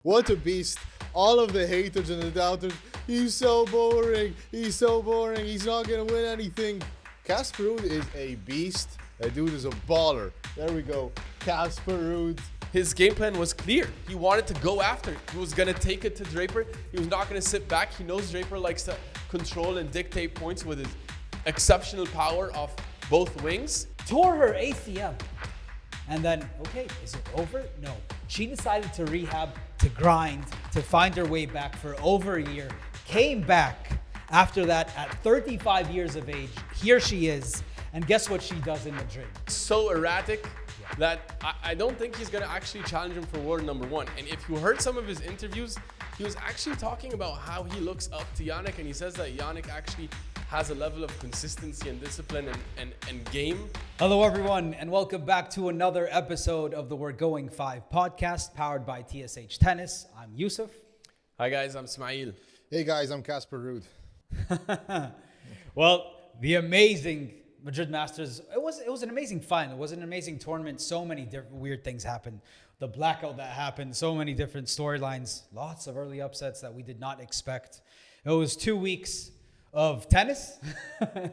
What a beast. All of the haters and the doubters. He's so boring. He's so boring. He's not going to win anything. Casper Ruud is a beast. That dude is a baller. There we go. Casper Ruud. His game plan was clear. He wanted to go after it. He was going to take it to Draper. He was not going to sit back. He knows Draper likes to control and dictate points with his exceptional power off both wings. Tore her ACL. And then, okay, is it over? No. She decided to rehab, to grind, to find her way back for over a year. Came back after that at 35 years of age. Here she is. And guess what she does in Madrid? So erratic that I don't think he's going to actually challenge him for world number one. And if you heard some of his interviews, he was actually talking about how he looks up to Yannick, and he says that Yannick actually has a level of consistency and discipline and game. Hello, everyone, and welcome back to another episode of the We're Going 5 podcast, powered by TSH Tennis. I'm Yousef. Hi, guys. I'm Ismaeel. Hey, guys. I'm Casper Ruud. Well, the amazing Madrid Masters, it was an amazing final. It was an amazing tournament. So many different weird things happened. The blackout that happened, so many different storylines, lots of early upsets that we did not expect. It was 2 weeks of tennis.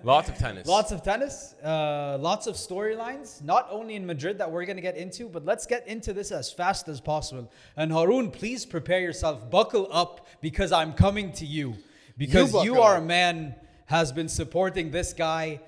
Lots of tennis. Lots of tennis. Lots of storylines, not only in Madrid that we're going to get into, but let's get into this as fast as possible. And Haroon, please prepare yourself. Buckle up because I'm coming to you. Because you are a man has been supporting this guy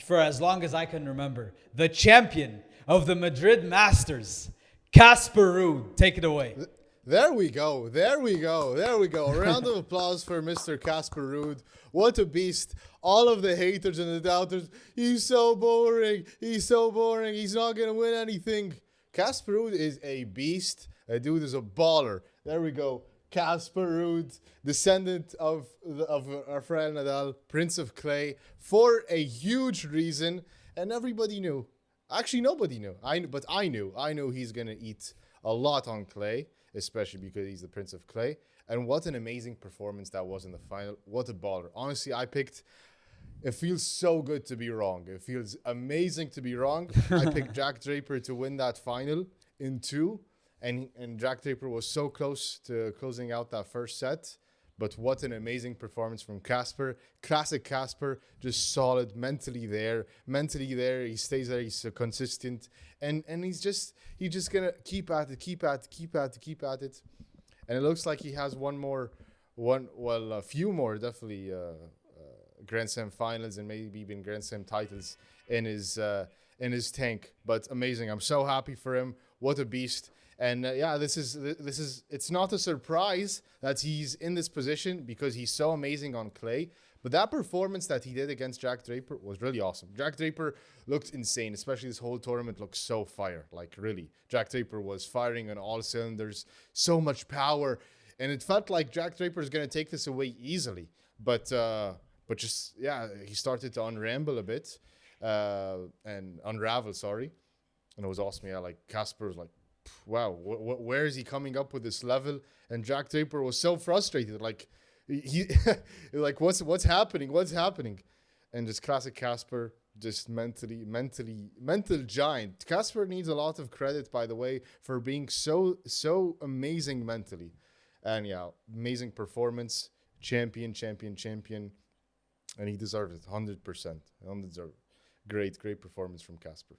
for as long as I can remember. The champion of the Madrid Masters, Casper Ruud. Take it away. There we go. There we go. There we go. A round of applause for Mr. Casper Ruud. What a beast. All of the haters and the doubters. He's so boring. He's so boring. He's not going to win anything. Casper Ruud is a beast. That dude is a baller. There we go. Casper Ruud, descendant of Rafael Nadal, Prince of Clay, for a huge reason. And everybody knew. Actually, nobody knew. But I knew. I knew he's going to eat a lot on clay, especially because he's the Prince of Clay. And what an amazing performance that was in the final. What a baller. Honestly, it feels so good to be wrong. It feels amazing to be wrong. I picked Jack Draper to win that final in 2. And Jack Draper was so close to closing out that first set. But what an amazing performance from Casper. Classic Casper, just solid, mentally there. He stays there, he's so consistent. And he's just gonna keep at it. And it looks like he has a few more definitely Grand Slam finals and maybe even Grand Slam titles in his tank. But amazing. I'm so happy for him. What a beast. And this is it's not a surprise that he's in this position because he's so amazing on clay. But that performance that he did against Jack Draper was really awesome. Jack Draper looked insane, especially this whole tournament looked so fire. Like really, Jack Draper was firing on all cylinders, so much power, and it felt like Jack Draper is going to take this away easily. But he started to unravel a bit and unravel. Sorry, and it was awesome. Yeah, like Casper was like, wow, where is he coming up with this level? And Jack Draper was so frustrated, like he like what's happening? And just classic Casper, just mental giant. Casper needs a lot of credit, by the way, for being so amazing mentally. And yeah, amazing performance, champion, and he deserves it 100%. Great performance from Casper.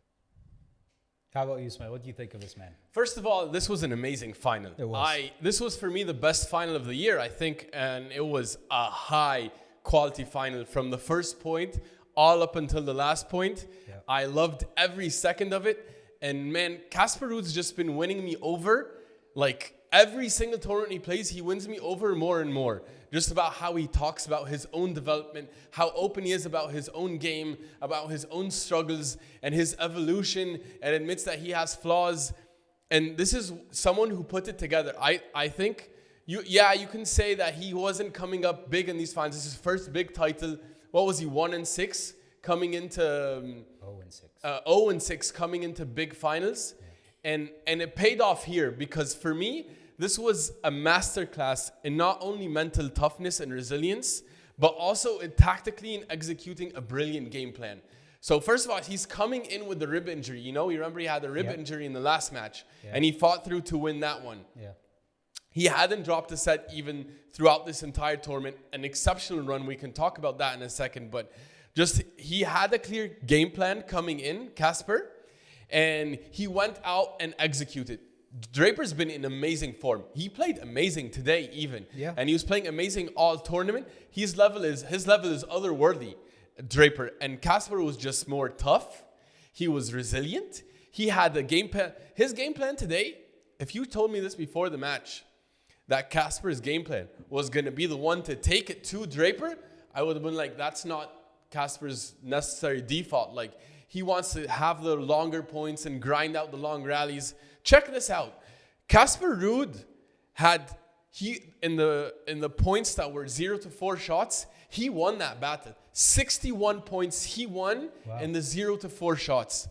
How about you, Ismaeel? What do you think of this man? First of all, this was an amazing final. It was. This was for me the best final of the year, I think, and it was a high quality final from the first point all up until the last point. Yeah. I loved every second of it, and man, Casper Ruud's just been winning me over. Like every single tournament he plays, he wins me over more and more. Just about how he talks about his own development, how open he is about his own game, about his own struggles and his evolution, and admits that he has flaws. And this is someone who put it together. I think, you can say that he wasn't coming up big in these finals. This is his first big title. What was he, 1-6 coming into 0-6 coming into big finals. Yeah. And it paid off here because for me, this was a masterclass in not only mental toughness and resilience, but also in tactically in executing a brilliant game plan. So first of all, he's coming in with the rib injury. You remember he had a rib injury in the last match, and he fought through to win that one. Yeah. He hadn't dropped a set even throughout this entire tournament. An exceptional run. We can talk about that in a second. But just he had a clear game plan coming in, Casper. And he went out and executed. Draper's been in amazing form. He played amazing today even. Yeah. And he was playing amazing all tournament. His level is otherworldly, Draper. And Casper was just more tough. He was resilient. He had a game plan. His game plan today, if you told me this before the match, that Casper's game plan was going to be the one to take it to Draper, I would have been like, that's not Casper's necessary default. Like, he wants to have the longer points and grind out the long rallies. Check this out. Casper Ruud had, in the points that were 0-4 shots, he won that battle. 61 points he won in the 0-4 shots.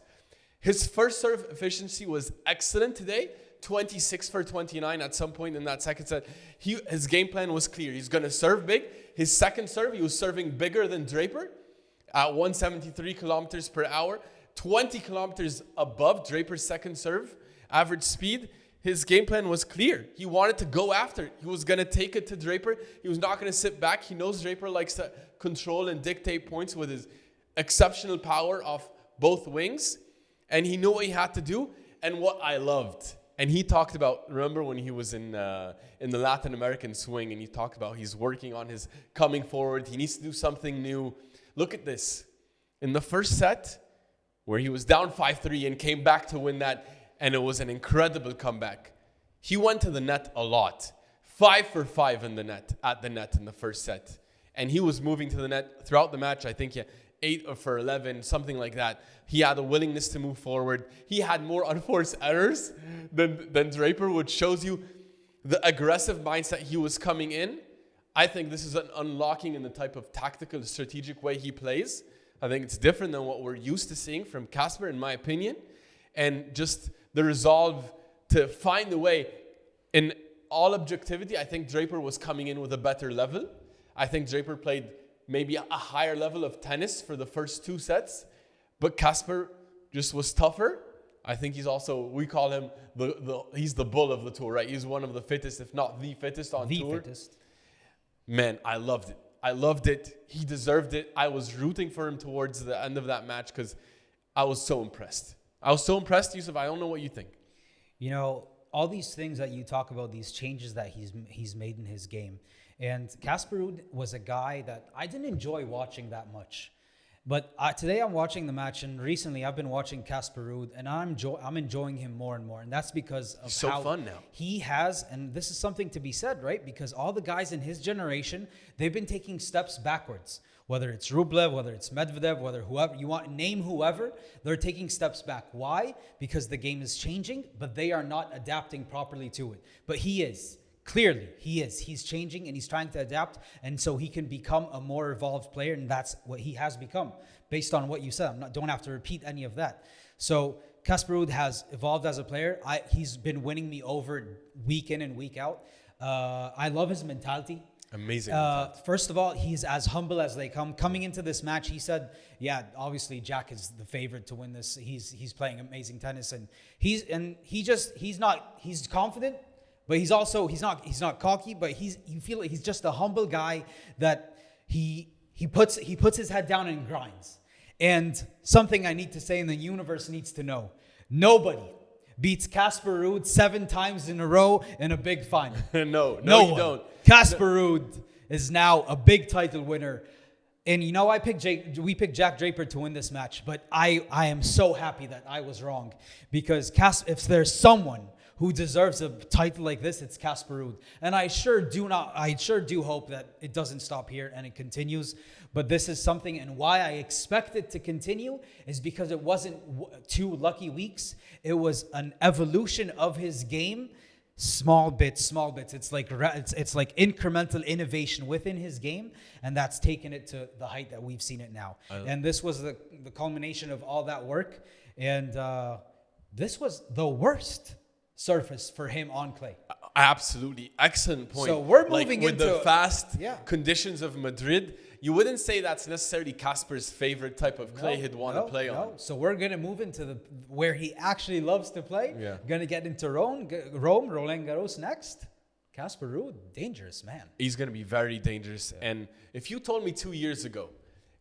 His first serve efficiency was excellent today. 26 for 29 at some point in that second set. His game plan was clear. He's going to serve big. His second serve, he was serving bigger than Draper at 173 kilometers per hour, 20 kilometers above Draper's second serve average speed. His game plan was clear. He wanted to go after it. He was going to take it to Draper. He was not going to sit back. He knows Draper likes to control and dictate points with his exceptional power off both wings. And he knew what he had to do. And what I loved, and he talked about, remember when he was in the Latin American swing, and he talked about he's working on his coming forward. He needs to do something new. Look at this. In the first set, where he was down 5-3 and came back to win that, and it was an incredible comeback. He went to the net a lot. 5 for 5 in the net, at the net in the first set. And he was moving to the net throughout the match. I think 8 for 11, something like that. He had a willingness to move forward. He had more unforced errors than Draper, which shows you the aggressive mindset he was coming in. I think this is an unlocking in the type of tactical, strategic way he plays. I think it's different than what we're used to seeing from Casper, in my opinion. And just the resolve to find a way. In all objectivity, I think Draper was coming in with a better level. I think Draper played maybe a higher level of tennis for the first 2 sets. But Casper just was tougher. I think he's also, we call him, he's the bull of the tour, right? He's one of the fittest, if not the fittest on tour. The fittest. Man, I loved it. I loved it. He deserved it. I was rooting for him towards the end of that match because I was so impressed. I was so impressed, Yousef. I don't know what you think. You know, all these things that you talk about, these changes that he's made in his game. And Casper Ruud was a guy that I didn't enjoy watching that much. But today I'm watching the match, and recently I've been watching Casper Ruud, and I'm enjoying him more and more. And that's because of so how fun now. He has, and this is something to be said, right? Because all the guys in his generation, they've been taking steps backwards. Whether it's Rublev, whether it's Medvedev, whether whoever, you want name whoever, they're taking steps back. Why? Because the game is changing, but they are not adapting properly to it. But he is. Clearly, he is. He's changing and he's trying to adapt, and so he can become a more evolved player, and that's what he has become based on what you said. Don't have to repeat any of that. So Casper Ruud has evolved as a player. He's been winning me over week in and week out. I love his mentality. Amazing. First of all, he's as humble as they come. Coming into this match, he said, "Yeah, obviously Jack is the favorite to win this. He's playing amazing tennis, and he's confident." But he's not cocky, but you feel like he's just a humble guy that he puts his head down and grinds. And something I need to say, and the universe needs to know: nobody beats Casper Ruud 7 times in a row in a big final. No, you don't. Casper Ruud is now a big title winner. And you know, we picked Jack Draper to win this match, but I am so happy that I was wrong, because if there's someone who deserves a title like this, it's Casper Ruud. And I sure do hope that it doesn't stop here and it continues. But this is something, and why I expect it to continue is because it wasn't 2 lucky weeks. It was an evolution of his game, small bits. It's like incremental innovation within his game, and that's taken it to the height that we've seen it now. And this was the culmination of all that work. And this was the worst surface for him on clay. Absolutely. Excellent point. So we're moving with into the fast conditions of Madrid. You wouldn't say that's necessarily Casper's favorite type of clay he'd want to play on. So we're going to move into where he actually loves to play. Yeah. Going to get into Rome, Roland Garros next. Casper Ruud, dangerous man. He's going to be very dangerous. And if you told me 2 years ago,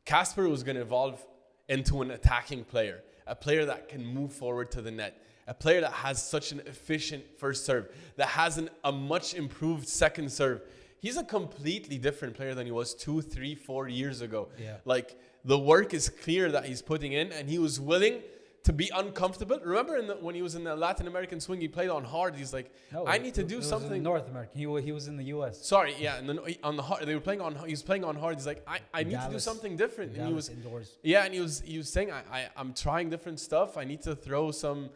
Casper was going to evolve into an attacking player, a player that can move forward to the net, a player that has such an efficient first serve, that has a much improved second serve. He's a completely different player than he was 2, 3, 4 years ago. Yeah. Like, the work is clear that he's putting in, and he was willing to be uncomfortable. Remember when he was in the Latin American swing, he played on hard. He's like, I need to do something. In North America. He was in the U.S. Sorry, yeah, and then on the hard, they were playing on. He was playing on hard. He's like, I need to do something different. And he was indoors. Yeah, and he was saying, I'm trying different stuff. I need to throw some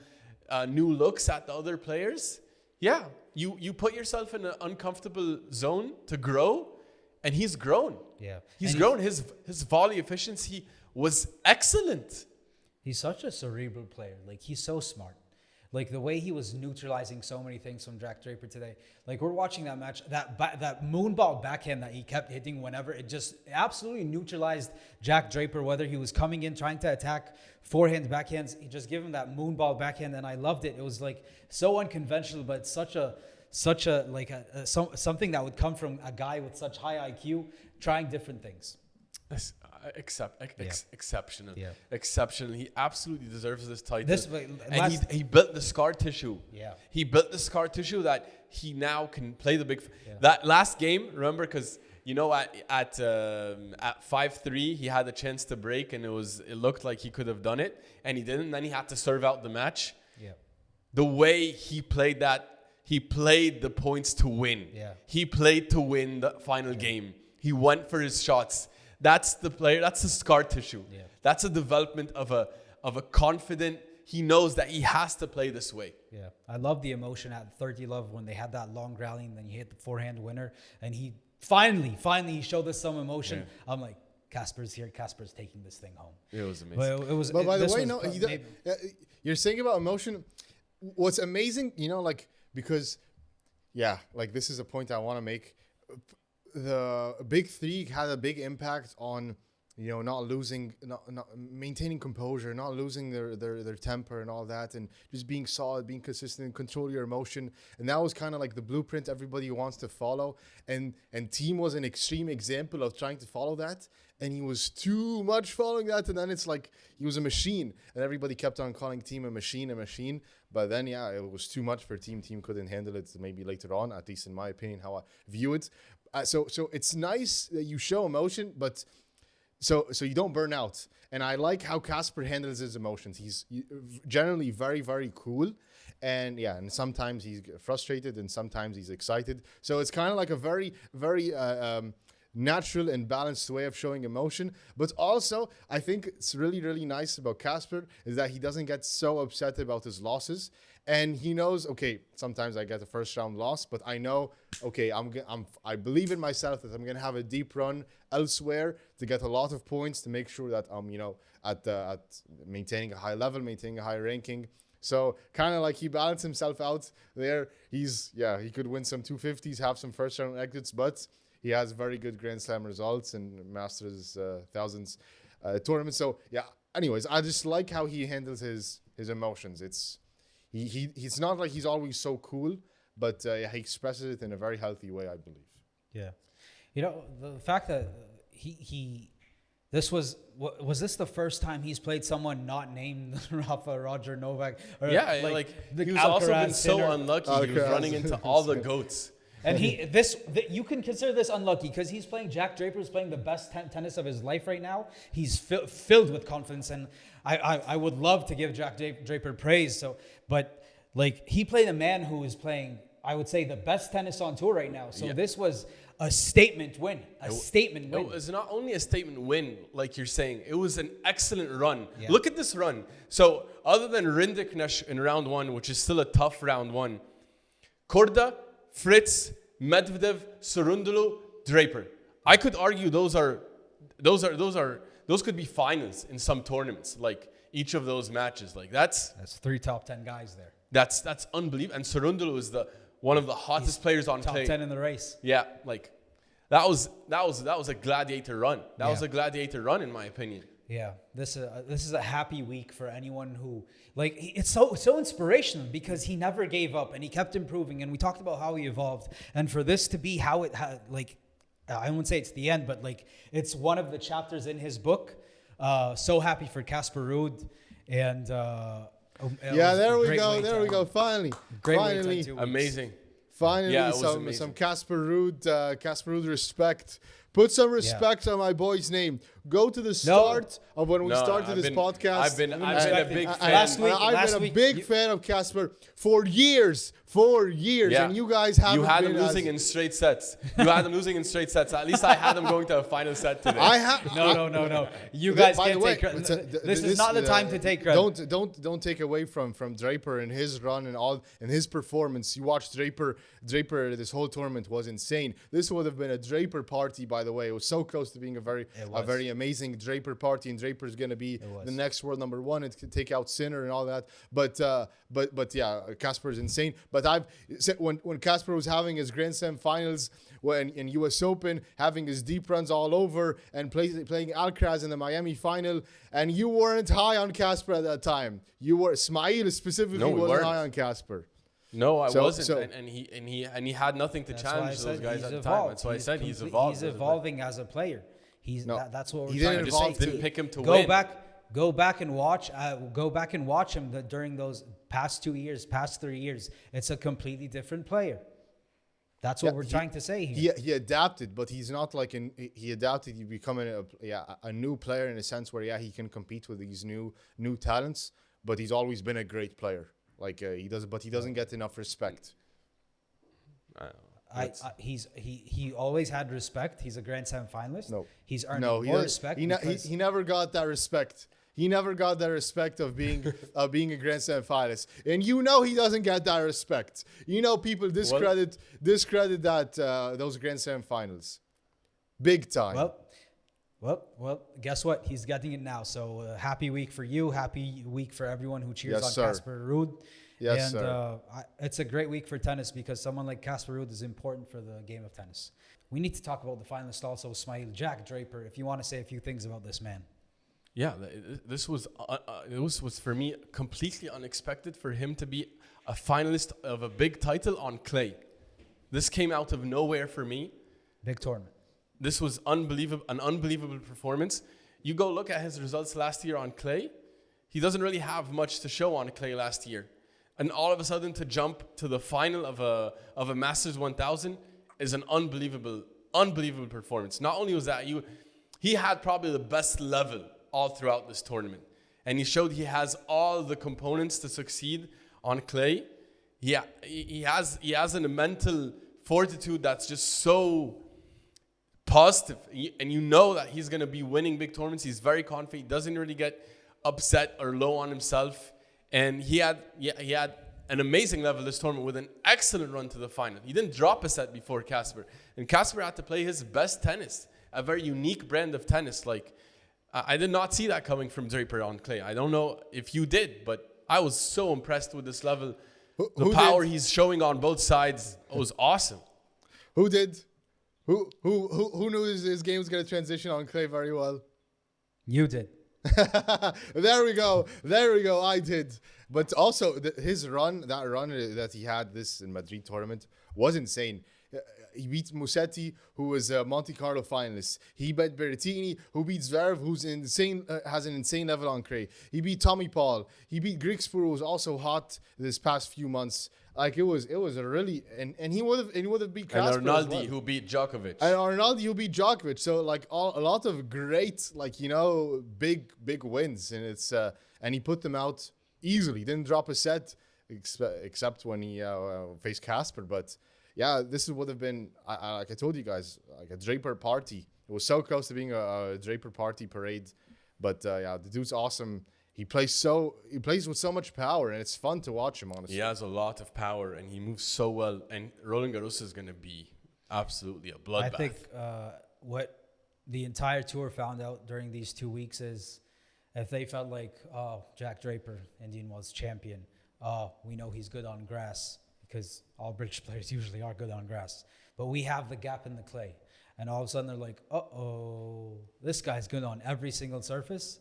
new looks at the other players. Yeah, you put yourself in an uncomfortable zone to grow, and he's grown. Yeah, he's grown. His volley efficiency was excellent. He's such a cerebral player. Like, he's so smart. Like, the way he was neutralizing so many things from Jack Draper today. Like, we're watching that match, that moonball backhand that he kept hitting whenever, it just absolutely neutralized Jack Draper, whether he was coming in, trying to attack forehand, backhands. He just gave him that moonball backhand, and I loved it. It was, like, so unconventional, but something that would come from a guy with such high IQ, trying different things. Exceptional. Yeah. Exceptional. He absolutely deserves this title. He built the scar tissue. Yeah. He built the scar tissue that he now can play the big. That last game, remember, because at 5-3 he had a chance to break, and it looked like he could have done it, and he didn't. Then he had to serve out the match. Yeah. The way he played that, he played the points to win. Yeah. He played to win the final game. He went for his shots. That's the player. That's the scar tissue. Yeah. That's a development of a confident. He knows that he has to play this way. Yeah, I love the emotion at 30 love when they had that long rally and then he hit the forehand winner, and he finally he showed us some emotion. Yeah. I'm like, Casper's here. Casper's taking this thing home. It was amazing. But by the way, you're saying about emotion. What's amazing, because, this is a point I want to make. The big three had a big impact on, not losing, not maintaining composure, not losing their temper and all that, and just being solid, being consistent, and control your emotion. And that was kind of like the blueprint everybody wants to follow. And Team was an extreme example of trying to follow that. And he was too much following that. And then it's like he was a machine. And everybody kept on calling Team a machine. But then, it was too much for Team. Team couldn't handle it maybe later on, at least in my opinion, how I view it. So it's nice that you show emotion, but so you don't burn out. And I like how Casper handles his emotions. He's generally very, very cool. And and sometimes he's frustrated and sometimes he's excited. So it's kind of like a very, very natural and balanced way of showing emotion. But also, I think it's really, really nice about Casper is that he doesn't get so upset about his losses. And he knows, okay, sometimes I get a first round loss, but I know, okay, I believe in myself that I'm gonna have a deep run elsewhere to get a lot of points to make sure that I'm, at maintaining a high level, maintaining a high ranking. So kind of like he balanced himself out there. He could win some 250s, have some first round exits, but he has very good Grand Slam results and Masters thousands tournaments. So anyways, I just like how he handles his emotions. He's not like he's always so cool, but he expresses it in a very healthy way, I believe. Yeah. The fact that was this the first time he's played someone not named Rafa, Roger, Novak? Or he was also been so unlucky. He was running into all the GOATs. And you can consider this unlucky because he's playing. Jack Draper is playing the best tennis of his life right now. He's filled with confidence, and I would love to give Jack Draper praise. But he played a man who is playing, I would say, the best tennis on tour right now. So this was a statement win. Statement win. It was not only a statement win, like you're saying. It was an excellent run. Yeah. Look at this run. So other than Rinderknecht in round one, which is still a tough round one, Korda, Fritz, Medvedev, Cerundolo, Draper. I could argue those could be finals in some tournaments. Like each of those matches, that's 3 top 10 guys there. That's unbelievable. And Cerundolo is one of the hottest players on top clay. 10 in the race. Yeah, that was a gladiator run. That was a gladiator run in my opinion. Yeah, this is a happy week for anyone who it's so inspirational because he never gave up and he kept improving, and we talked about how he evolved, and for this to be how it I wouldn't say it's the end, but it's one of the chapters in his book. So happy for Casper Ruud, and there we go. Finally, Amazing. Finally, some Casper Ruud respect. Put some respect on my boy's name. Go to the start of when we started this podcast. I've been a big fan. I've been a big fan of Casper for years. Yeah. And you guys haven't. You had him losing in straight sets. At least I had him going to a final set today. No. You guys can't take credit. This is not the time to take credit. Don't take away from Draper and his run and his performance. You watched Draper. This whole tournament was insane. This would have been a Draper party, by the way. It was so close to being a very amazing Draper party, and Draper's going to be the next world number one and take out Sinner and all that. But yeah, Casper's insane. But I've said when Casper was having his Grand Slam finals in U.S. Open, having his deep runs all over, and playing Alcaraz in the Miami final, and you weren't high on Casper at that time. Ismaeel specifically wasn't high on Casper. No, I wasn't, and he had nothing to challenge those guys at the time. That's why I said he's evolved. He's evolving as a player. That's what we're trying to say. Didn't pick him to win. Go back and watch. Him during those past 2 years, past 3 years. It's a completely different player. That's what we're trying to say here. He adapted, but he's not he adapted. He becoming a new player in a sense where he can compete with these new talents. But he's always been a great player. He doesn't get enough respect. He always had respect. He's a Grand Slam finalist. No, he's earned more respect. He never got that respect. He never got that respect of being a Grand Slam finalist, and he doesn't get that respect. People discredit that those Grand Slam finals, big time. Well, guess what? He's getting it now. So happy week for you. Happy week for everyone who cheers on Casper Ruud. Yes, sir. It's a great week for tennis because someone like Casper Ruud is important for the game of tennis. We need to talk about the finalist also, Ismaeel. Jack Draper, if you want to say a few things about this man. Yeah, this was for me completely unexpected for him to be a finalist of a big title on clay. This came out of nowhere for me. Big tournament. This was an unbelievable performance. You go look at his results last year on clay. He doesn't really have much to show on clay last year. And all of a sudden to jump to the final of a Masters 1000 is an unbelievable performance. Not only was that, he had probably the best level all throughout this tournament. And he showed he has all the components to succeed on clay. Yeah, he has a mental fortitude that's just so positive, and that he's going to be winning big tournaments. He's very confident. He doesn't really get upset or low on himself, and he had an amazing level this tournament with an excellent run to the final. He didn't drop a set before Casper, and Casper had to play his best tennis, a very unique brand of tennis. I did not see that coming from Draper on clay. I don't know if you did, but I was so impressed with this level. The power he's showing on both sides was awesome. Who did? Who knew his game was going to transition on clay very well? You did. There we go. I did. But also his run that he had this in Madrid tournament was insane. He beat Musetti, who was a Monte Carlo finalist. He beat Berrettini, who beat Zverev, who's insane, has an insane level on clay. He beat Tommy Paul. He beat Griekspoor, who was also hot this past few months. It was a really and he would have beat Casper. And Arnaldi, who beat Djokovic. So a lot of great big wins, and it's and he put them out easily. He didn't drop a set except when he faced Casper, but. Yeah, this would have been, like I told you guys, like a Draper party. It was so close to being a Draper party parade. But the dude's awesome. He plays with so much power, and it's fun to watch him, honestly. He has a lot of power, and he moves so well. And Roland Garros is going to be absolutely a bloodbath. I think what the entire tour found out during these 2 weeks is if they felt like, Jack Draper, Indian Wells champion, we know he's good on grass. because all British players usually are good on grass. But we have the gap in the clay. And all of a sudden they're like, uh-oh, this guy's good on every single surface.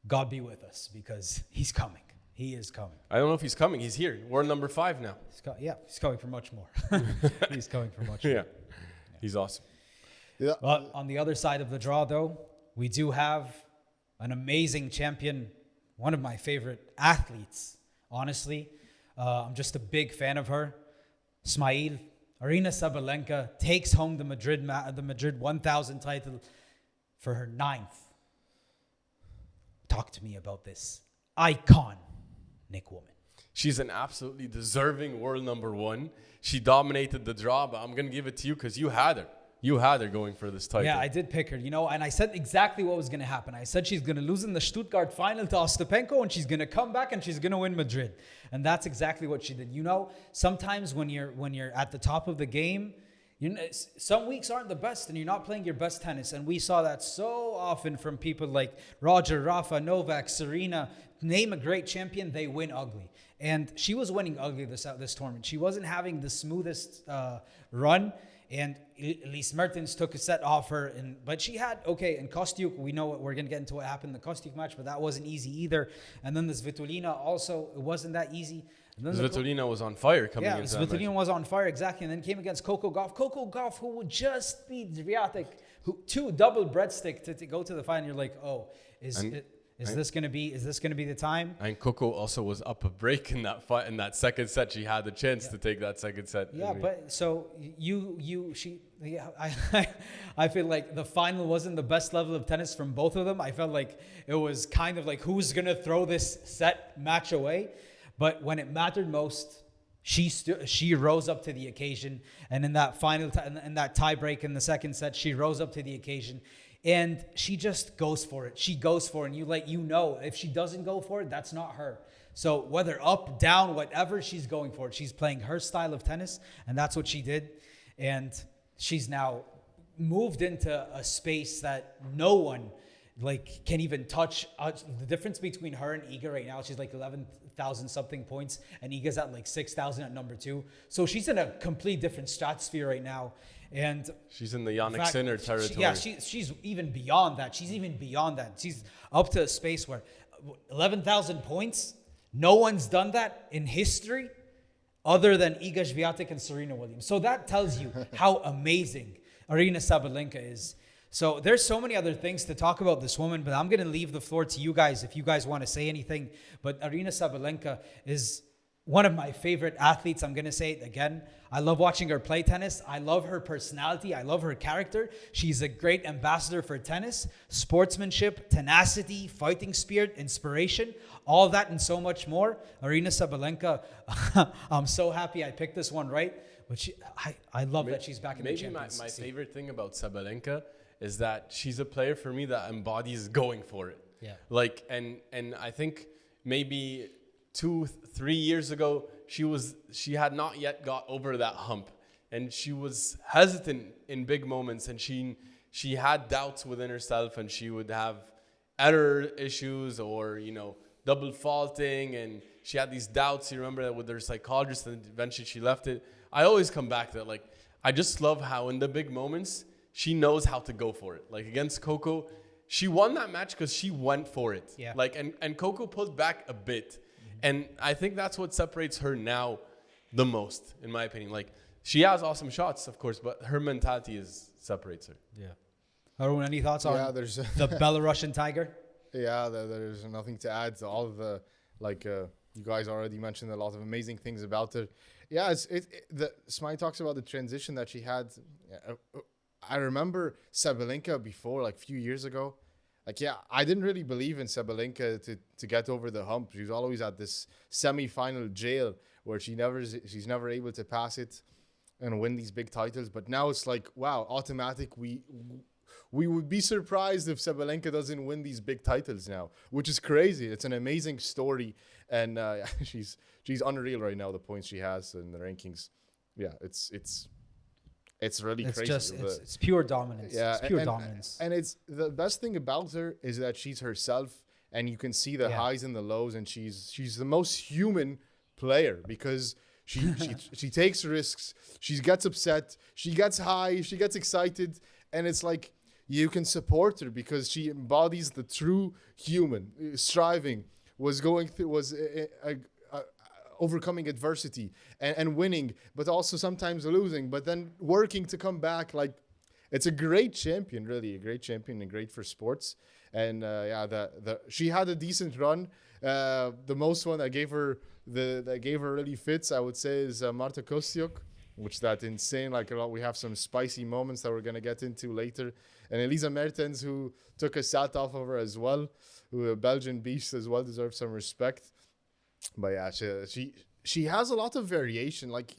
God be with us, because he's coming. He is coming. I don't know if he's coming. He's here. World number 5 now. He's coming for much more. He's coming for much more. Yeah. He's awesome. Yeah. But on the other side of the draw, though, we do have an amazing champion, one of my favorite athletes, honestly. I'm just a big fan of her. Aryna Sabalenka takes home the Madrid 1000 title for her 9th. Talk to me about this iconic woman. She's an absolutely deserving world number 1. She dominated the draw, but I'm going to give it to you because you had her. You had her going for this title. Yeah, I did pick her, and I said exactly what was going to happen. I said she's going to lose in the Stuttgart final to Ostapenko, and she's going to come back and she's going to win Madrid. And that's exactly what she did. Sometimes when you're at the top of the game, some weeks aren't the best and you're not playing your best tennis. And we saw that so often from people like Roger, Rafa, Novak, Serena. Name a great champion, they win ugly. And she was winning ugly this tournament. She wasn't having the smoothest run. And Elise Mertens took a set off her. But she had, in Kostyuk, we know we're going to get into what happened in the Kostyuk match, but that wasn't easy either. And then the Svitolina also, it wasn't that easy. Svitolina was on fire coming into that match. Svitolina was on fire, exactly. And then came against Coco Gauff. Coco Gauff, who would just beat Swiatek, two double breadstick to go to the final. You're like, is this gonna be the time? And Coco also was up a break in that fight. In that second set, she had the chance to take that second set. Yeah, but so I feel like the final wasn't the best level of tennis from both of them. I felt like it was kind of like who's gonna throw this set match away. But when it mattered most, she rose up to the occasion. And in that final in that tie break in the second set, she rose up to the occasion. And she just goes for it. She goes for it. And if she doesn't go for it, that's not her. So whether up, down, whatever, she's going for it. She's playing her style of tennis. And that's what she did. And she's now moved into a space that no one can even touch. The difference between her and Iga right now, she's 11,000 something points. And Iga's at 6,000 at number 2. So she's in a complete different stratosphere right now. And she's in the Yannick Sinner territory. She's even beyond that. She's up to a space where 11,000 points. No one's done that in history other than Iga Swiatek and Serena Williams. So that tells you how amazing Aryna Sabalenka is. So there's so many other things to talk about this woman, but I'm going to leave the floor to you guys if you guys want to say anything. But Aryna Sabalenka is one of my favorite athletes. I'm going to say it again. I love watching her play tennis. I love her personality. I love her character. She's a great ambassador for tennis, sportsmanship, tenacity, fighting spirit, inspiration, all that and so much more. Aryna Sabalenka, I'm so happy I picked this one right. But I love that she's back in the Champions League. My favorite thing about Sabalenka is that she's a player for me that embodies going for it. Yeah. And I think maybe 2-3 years ago, she had not yet got over that hump, and she was hesitant in big moments, and she had doubts within herself, and she would have error issues or double faulting, and she had these doubts. You remember that with her psychologist, and eventually she left it. I always come back to that. I just love how in the big moments she knows how to go for it. Against Coco, she won that match because she went for it. Yeah. And Coco pulled back a bit. And I think that's what separates her now the most, in my opinion. She has awesome shots, of course, but her mentality separates her. Yeah. Haroon, any thoughts on there's the Belarusian Tiger? Yeah, there's nothing to add to all of the, you guys already mentioned a lot of amazing things about her. Yeah, Smiley talks about the transition that she had. I remember Sabalenka before, a few years ago. I didn't really believe in Sabalenka to get over the hump. She was always at this semi-final jail where she's never able to pass it and win these big titles. But now it's wow, automatic. We would be surprised if Sabalenka doesn't win these big titles now, which is crazy. It's an amazing story, and she's unreal right now. The points she has in the rankings, it's really crazy. It's pure dominance. Yeah, it's pure dominance. And it's the best thing about her is that she's herself, and you can see the highs and the lows, and she's the most human player because She takes risks. She gets upset. She gets high. She gets excited, and it's like you can support her because she embodies the true human striving. Overcoming adversity and winning, but also sometimes losing, but then working to come back. Like, it's a great champion, really, a great champion and great for sports. And she had a decent run. The most one that gave her really fits, I would say, is Marta Kostyuk, which that insane. Like, we have some spicy moments that we're gonna get into later. And Elisa Mertens, who took a set off of her as well, who a Belgian beast as well, deserves some respect. But yeah, she has a lot of variation. Like,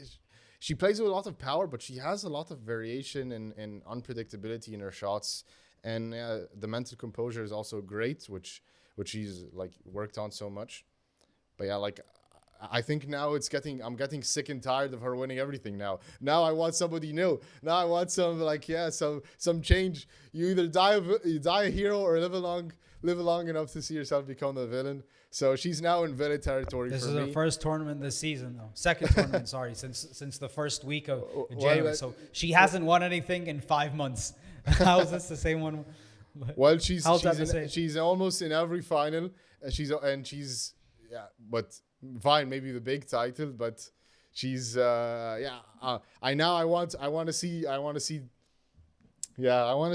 she plays with a lot of power, but she has a lot of variation and unpredictability in her shots. And the mental composure is also great, which she's like worked on so much. But yeah, like, I think now I'm getting sick and tired of her winning everything now. Now I want somebody new. Now I want some change. You either die a hero or live long enough to see yourself become a villain. So she's now in villain territory. This for is me. her first tournament this season, though. Second tournament, sorry, since the first week of January. So she hasn't won anything in 5 months. How is this the same one? Well, she's almost in every final. She's but fine, maybe the big title, but she's I want to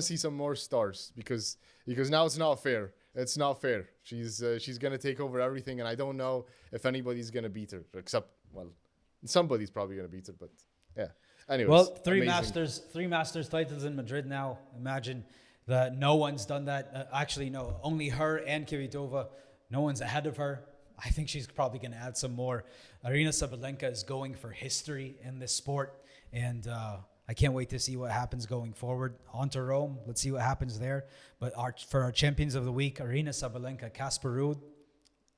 see some more stars because now it's not fair. It's not fair. She's gonna take over everything, and I don't know if anybody's gonna beat her, except, well, somebody's probably gonna beat her, but yeah. Anyways, well, three masters titles in Madrid now. Imagine that no one's done that. Actually, no, only her and Kvitova. No one's ahead of her. I think she's probably going to add some more. Aryna Sabalenka is going for history in this sport, and I can't wait to see what happens going forward. On to Rome. Let's see what happens there. But for our champions of the week, Aryna Sabalenka, Casper Ruud,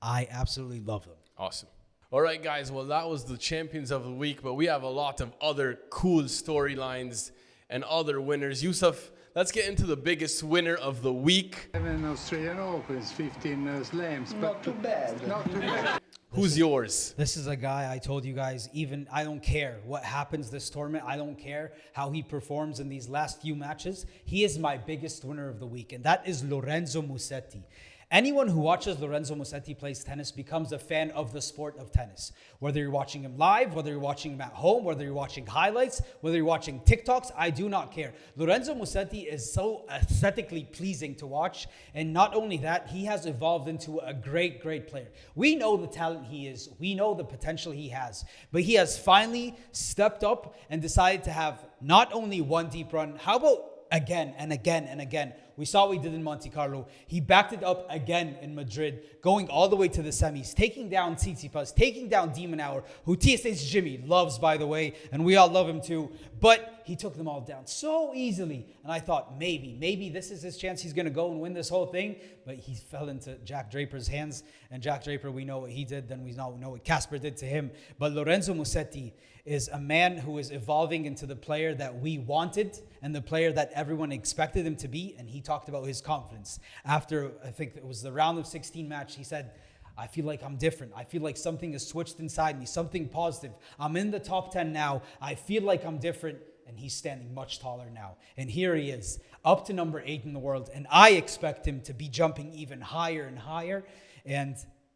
I absolutely love them. Awesome. All right, guys. Well, that was the champions of the week, but we have a lot of other cool storylines and other winners. Yousef, let's get into the biggest winner of the week. 7 Australian Opens, 15 slams. Not too bad. Not too bad. Who's yours? This is a guy, I told you guys, even I don't care what happens this tournament. I don't care how he performs in these last few matches. He is my biggest winner of the week, and that is Lorenzo Musetti. Anyone who watches Lorenzo Museti plays tennis becomes a fan of the sport of tennis. Whether you're watching him live, whether you're watching him at home, whether you're watching highlights, whether you're watching TikToks, I do not care. Lorenzo Museti is so aesthetically pleasing to watch. And not only that, he has evolved into a great, great player. We know the talent he is. We know the potential he has. But he has finally stepped up and decided to have not only one deep run, how about again and again and again. We saw what he did in Monte Carlo. He backed it up again in Madrid, going all the way to the semis, taking down Tsitsipas, taking down De Minaur, who TSH Jimmy loves, by the way, and we all love him too. But he took them all down so easily. And I thought, maybe this is his chance. He's going to go and win this whole thing. But he fell into Jack Draper's hands. And Jack Draper, we know what he did. Then we know what Casper did to him. But Lorenzo Musetti is a man who is evolving into the player that we wanted and the player that everyone expected him to be. And he talked about his confidence. After, I think it was the round of 16 match, he said, I feel like I'm different. I feel like something has switched inside me, something positive. I'm in the top 10 now. I feel like I'm different. And he's standing much taller now. And here he is, up to number 8 in the world. And I expect him to be jumping even higher and higher. And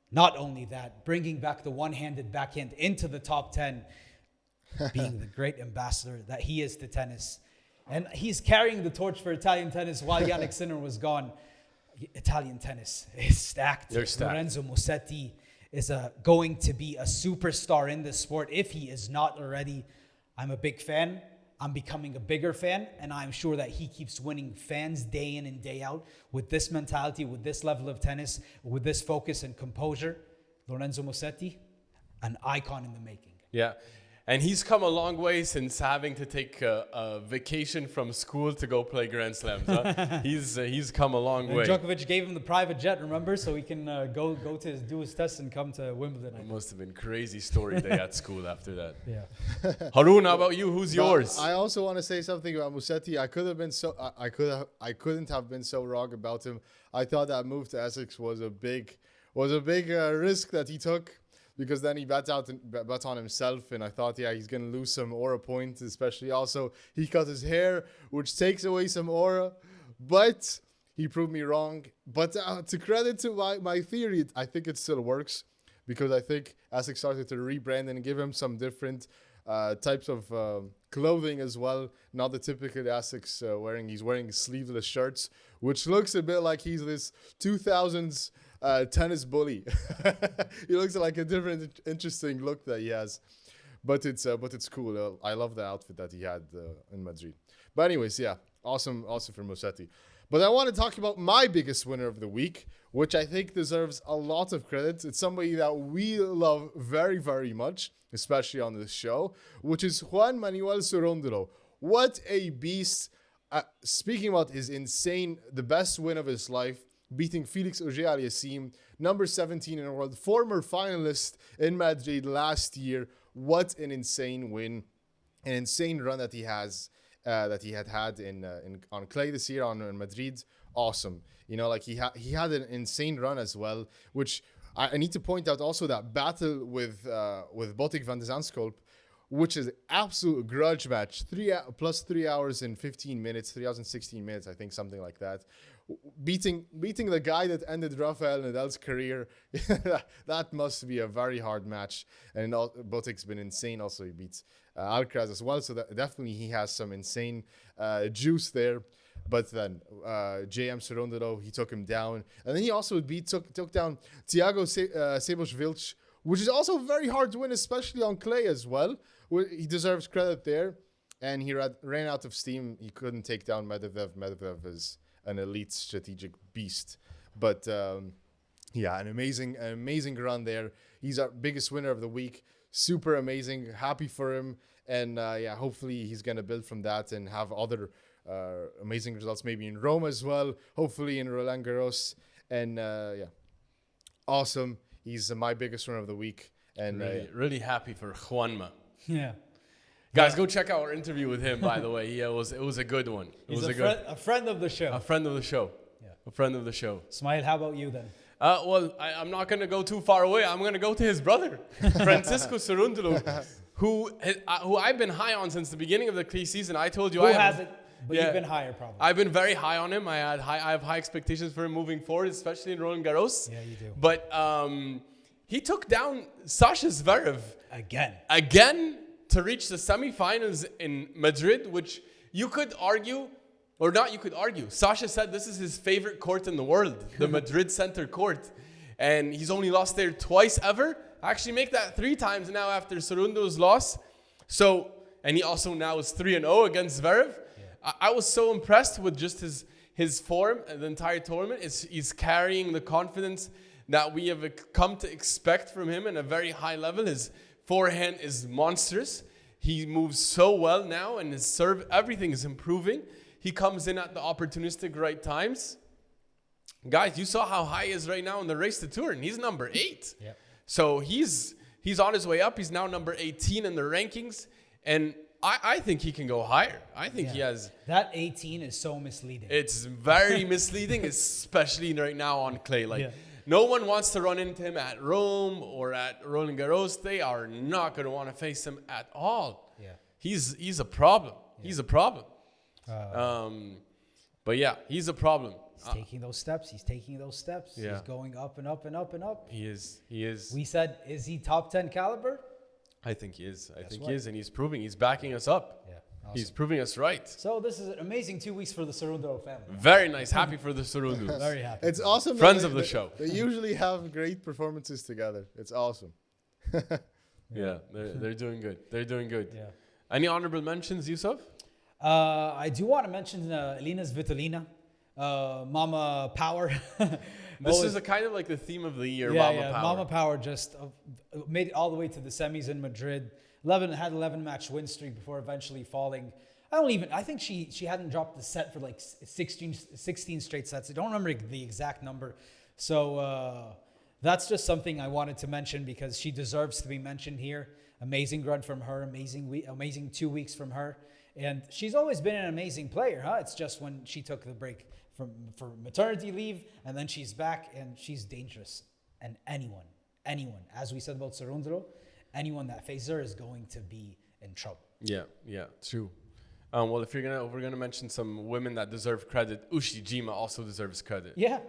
not only that, bringing back the one-handed backhand into the top 10, being the great ambassador that he is to tennis. And he's carrying the torch for Italian tennis while Yannick Sinner was gone. Italian tennis is stacked. They're stacked. Lorenzo Musetti is going to be a superstar in this sport if he is not already. I'm a big fan. I'm becoming a bigger fan, and I'm sure that he keeps winning fans day in and day out with this mentality, with this level of tennis, with this focus and composure. Lorenzo Musetti, an icon in the making. Yeah. And he's come a long way since having to take a vacation from school to go play Grand Slams. Huh? He's come a long way. Djokovic gave him the private jet, remember? So he can do his tests and come to Wimbledon. It must have been crazy story day at school after that. Yeah. Haroon, how about you? Who's yours? I also want to say something about Musetti. I couldn't have been so wrong about him. I thought that move to Essex was a big risk that he took. because then he bet on himself, and I thought, yeah, he's going to lose some aura points, especially also he cut his hair, which takes away some aura, but he proved me wrong. But to credit to my theory, I think it still works, because I think ASICS started to rebrand and give him some different types of clothing as well. Not the typical ASICS wearing. He's wearing sleeveless shirts, which looks a bit like he's this 2000s tennis bully. He looks like a different, interesting look that he has. But it's cool. I love the outfit that he had in Madrid. But anyways, yeah, awesome for Musetti. But I want to talk about my biggest winner of the week, which I think deserves a lot of credit. It's somebody that we love very, very much, especially on this show, which is Juan Manuel Cerúndolo. What a beast. Speaking about his insane, the best win of his life, beating Felix Auger-Aliassime, number 17 in the world, former finalist in Madrid last year. What an insane win, an insane run that he has. That he had in on clay this year in Madrid. Awesome. You know, like he had an insane run as well, which I need to point out also that battle with Botic van de Zandschulp, which is absolute grudge match. 3 hours and 15 minutes, 3 hours and 16 minutes, I think, something like that. Beating the guy that ended Rafael Nadal's career. That must be a very hard match. And Botic's been insane. Also, he beats Alcaraz as well. So definitely he has some insane juice there. But then JM Cerúndolo, he took him down. And then he also took down Thiago Seboš-Vilch, which is also very hard to win, especially on clay as well. He deserves credit there. And he ran out of steam. He couldn't take down Medvedev. Medvedev is an elite strategic beast. But yeah, an amazing run there. He's our biggest winner of the week. Super amazing. Happy for him. And yeah, hopefully he's going to build from that and have other amazing results, maybe in Rome as well. Hopefully in Roland Garros. And yeah, awesome. He's my biggest winner of the week. And really happy for Juanma. Yeah. Guys, go check out our interview with him, by the way. It was a good one. He's a friend of the show. A friend of the show. Yeah. A friend of the show. Ismaeel, how about you then? Well, I'm not going to go too far away. I'm going to go to his brother, Francisco Cerúndolo, who I've been high on since the beginning of the clay season. I told you Who hasn't? But you've been higher, probably. I've been very high on him. I have high expectations for him moving forward, especially in Roland Garros. Yeah, you do. But he took down Sasha Zverev again to reach the semifinals in Madrid, which you could argue, or not you could argue. Sasha said this is his favorite court in the world, the Madrid Center Court. And he's only lost there twice ever. Actually make that 3 times now after Cerúndolo's loss. So, and he also now is 3-0 against Zverev. Yeah. I was so impressed with just his form the entire tournament. He's carrying the confidence that we have come to expect from him at a very high level. His forehand is monstrous. He moves so well now, and his serve, everything is improving. He comes in at the opportunistic right times. Guys, you saw how high he is right now in the race to tour, and he's number 8. Yeah. So he's on his way up. He's now number 18 in the rankings, and I think he can go higher. I think he has... That 18 is so misleading. It's very misleading, especially right now on clay. No one wants to run into him at Rome or at Roland Garros. They are not going to want to face him at all. Yeah, he's a problem. Yeah. He's a problem. But yeah, he's a problem. He's taking those steps. Yeah. He's going up and up and up and up. He is. We said, is he top 10 caliber? I think he is. I think he is, and he's proving. He's backing us up. Yeah. Awesome. He's proving us right. So this is an amazing 2 weeks for the Cerúndolo family. Very nice. Happy for the Cerúndolos. Very happy. It's awesome. Friends of the show. They usually have great performances together. It's awesome. Yeah, they're doing good. They're doing good. Yeah. Any honorable mentions, Yousef? I do want to mention Elina Svitolina, Mama Power. This is a kind of like the theme of the year, Power. Mama Power just made it all the way to the semis in Madrid. 11 match win streak before eventually falling. I think she hadn't dropped the set for like 16 straight sets. I don't remember the exact number. So that's just something I wanted to mention because she deserves to be mentioned here. Amazing run from her, amazing 2 weeks from her. And she's always been an amazing player, huh? It's just when she took the break for maternity leave and then she's back and she's dangerous. And anyone anyone, as we said about Sarundro, anyone that faces her is going to be in trouble. Yeah, true. Well, if we're gonna mention some women that deserve credit, Ushijima also deserves credit. Yeah.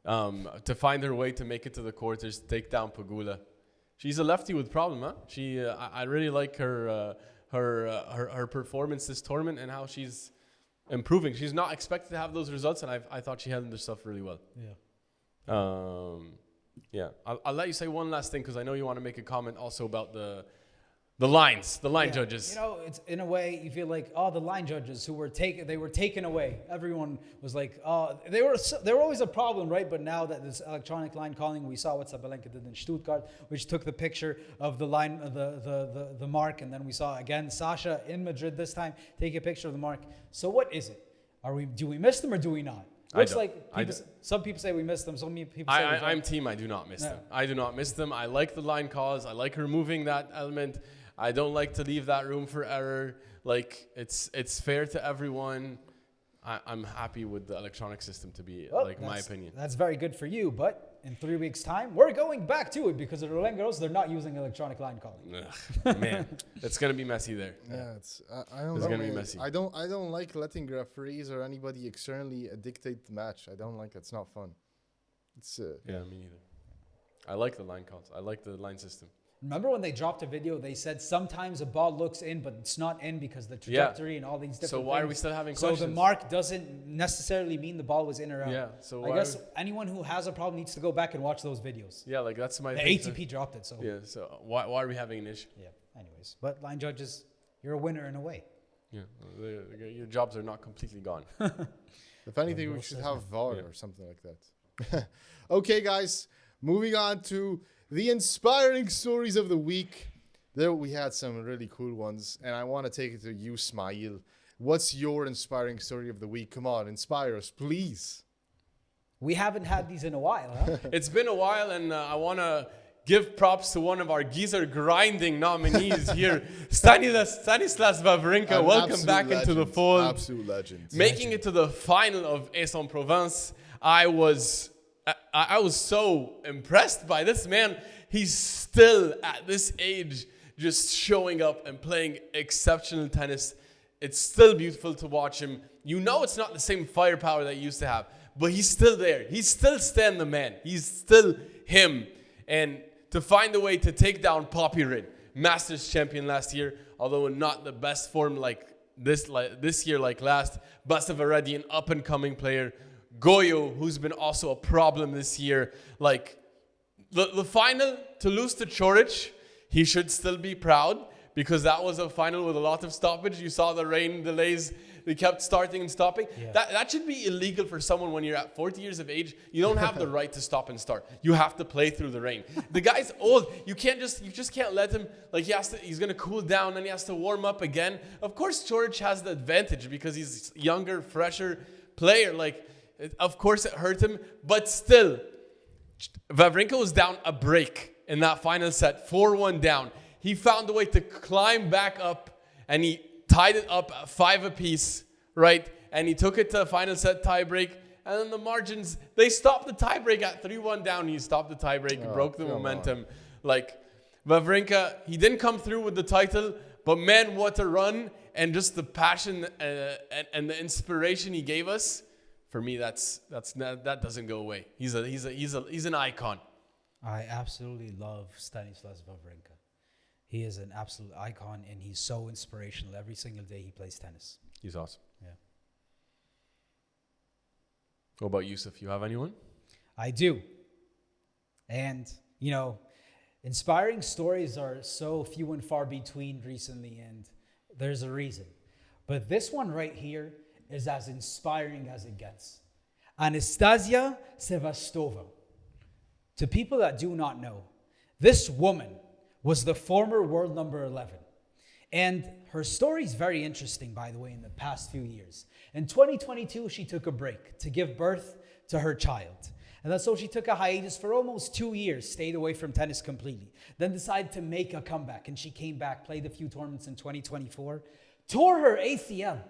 To find her way to make it to the quarters, take down Pegula. She's a lefty with problem, huh? I really like her performance this tournament and how she's improving. She's not expected to have those results, and I thought she handled herself really well. Yeah. I'll let you say one last thing because I know you want to make a comment also about the line judges. You know, it's in a way you feel like, the line judges who were taken away. Everyone was like, they were always a problem, right? But now that this electronic line calling, we saw what Sabalenka did in Stuttgart, which took the picture of the line, the mark, and then we saw again Sasha in Madrid this time take a picture of the mark. So what is it? Do we miss them or do we not? Looks like some people say we miss them. Some people say I'm team. I do not miss them. I do not miss them. I like the line calls. I like removing that element. I don't like to leave that room for error. Like it's fair to everyone. I'm happy with the electronic system to be my opinion. That's very good for you. But in 3 weeks' time, we're going back to it because at Roland Garros they're not using electronic line calling. Man, it's gonna be messy there. Yeah, I don't know. It's gonna be messy. I don't like letting referees or anybody externally dictate the match. I don't like it. It's not fun. It's yeah, me neither. I like the line calls. I like the line system. Remember when they dropped a video, they said sometimes a ball looks in, but it's not in because the trajectory and all these different So why things. are we still having So questions? the mark doesn't necessarily mean the ball was in or out. Yeah, so I guess anyone who has a problem needs to go back and watch those videos. Yeah, like that's my The thing. ATP dropped it, so. Yeah, so why are we having an issue? Yeah, anyways. But line judges, you're a winner in a way. Yeah, your jobs are not completely gone. If anything, we should have VAR or something like that. Okay, guys, moving on to the inspiring stories of the week. There we had some really cool ones, and I want to take it to you, Ismaeel. What's your inspiring story of the week? Come on, inspire us, please. We haven't had these in a while, huh? It's been a while, and I want to give props to one of our geezer grinding nominees here, Stanislas Wawrinka. Welcome back into the fold. Absolute legend. Making it to the final of Aix-en-Provence. I was so impressed by this man. He's still at this age just showing up and playing exceptional tennis. It's still beautiful to watch him. You know it's not the same firepower that he used to have, but he's still there. He's still Stan the man. He's still him. And to find a way to take down Poppy Rin, Masters champion last year, although in not the best form like this year like last. Basev already an up-and-coming player. Goyo, who's been also a problem this year. Like, the final, to lose to Coric, he should still be proud because that was a final with a lot of stoppage. You saw the rain delays. They kept starting and stopping. Yeah. That should be illegal for someone when you're at 40 years of age. You don't have the right to stop and start. You have to play through the rain. The guy's old. You just can't let him, like he's going to cool down and he has to warm up again. Of course, Coric has the advantage because he's younger, fresher player. Like, of course it hurt him, but still, Wawrinka was down a break in that final set, 4-1 down. He found a way to climb back up, and he tied it up at 5 apiece, right? And he took it to the final set tiebreak, and then the margins, they stopped the tiebreak at 3-1 down. He stopped the tiebreak, broke the momentum. Like, Wawrinka, he didn't come through with the title, but man, what a run, and just the passion and the inspiration he gave us. For me, that doesn't go away. He's an icon. I absolutely love Stanislas Wawrinka. He is an absolute icon, and he's so inspirational. Every single day he plays tennis. He's awesome. Yeah. What about Yousef? You have anyone? I do. And, inspiring stories are so few and far between recently, and there's a reason. But this one right here is as inspiring as it gets. Anastasia Sevastova. To people that do not know, this woman was the former world number 11. And her story is very interesting, by the way, in the past few years. In 2022, she took a break to give birth to her child. And that's so she took a hiatus for almost 2 years, stayed away from tennis completely. Then decided to make a comeback. And she came back, played a few tournaments in 2024, tore her ACL.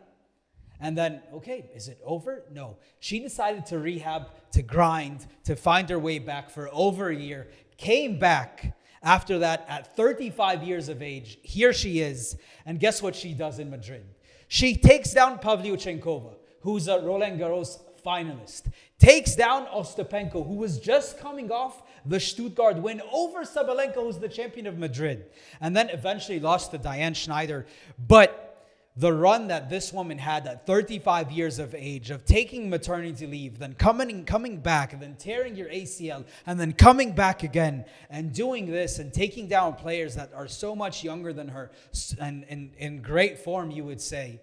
And then, okay, is it over? No. She decided to rehab, to grind, to find her way back for over a year, came back after that at 35 years of age. Here she is. And guess what she does in Madrid? She takes down Pavlyuchenkova, who's a Roland Garros finalist. Takes down Ostapenko, who was just coming off the Stuttgart win over Sabalenka, who's the champion of Madrid. And then eventually lost to Diane Schneider. But the run that this woman had at 35 years of age, of taking maternity leave, then coming back, and then tearing your ACL, and then coming back again, and doing this, and taking down players that are so much younger than her, and in great form, you would say.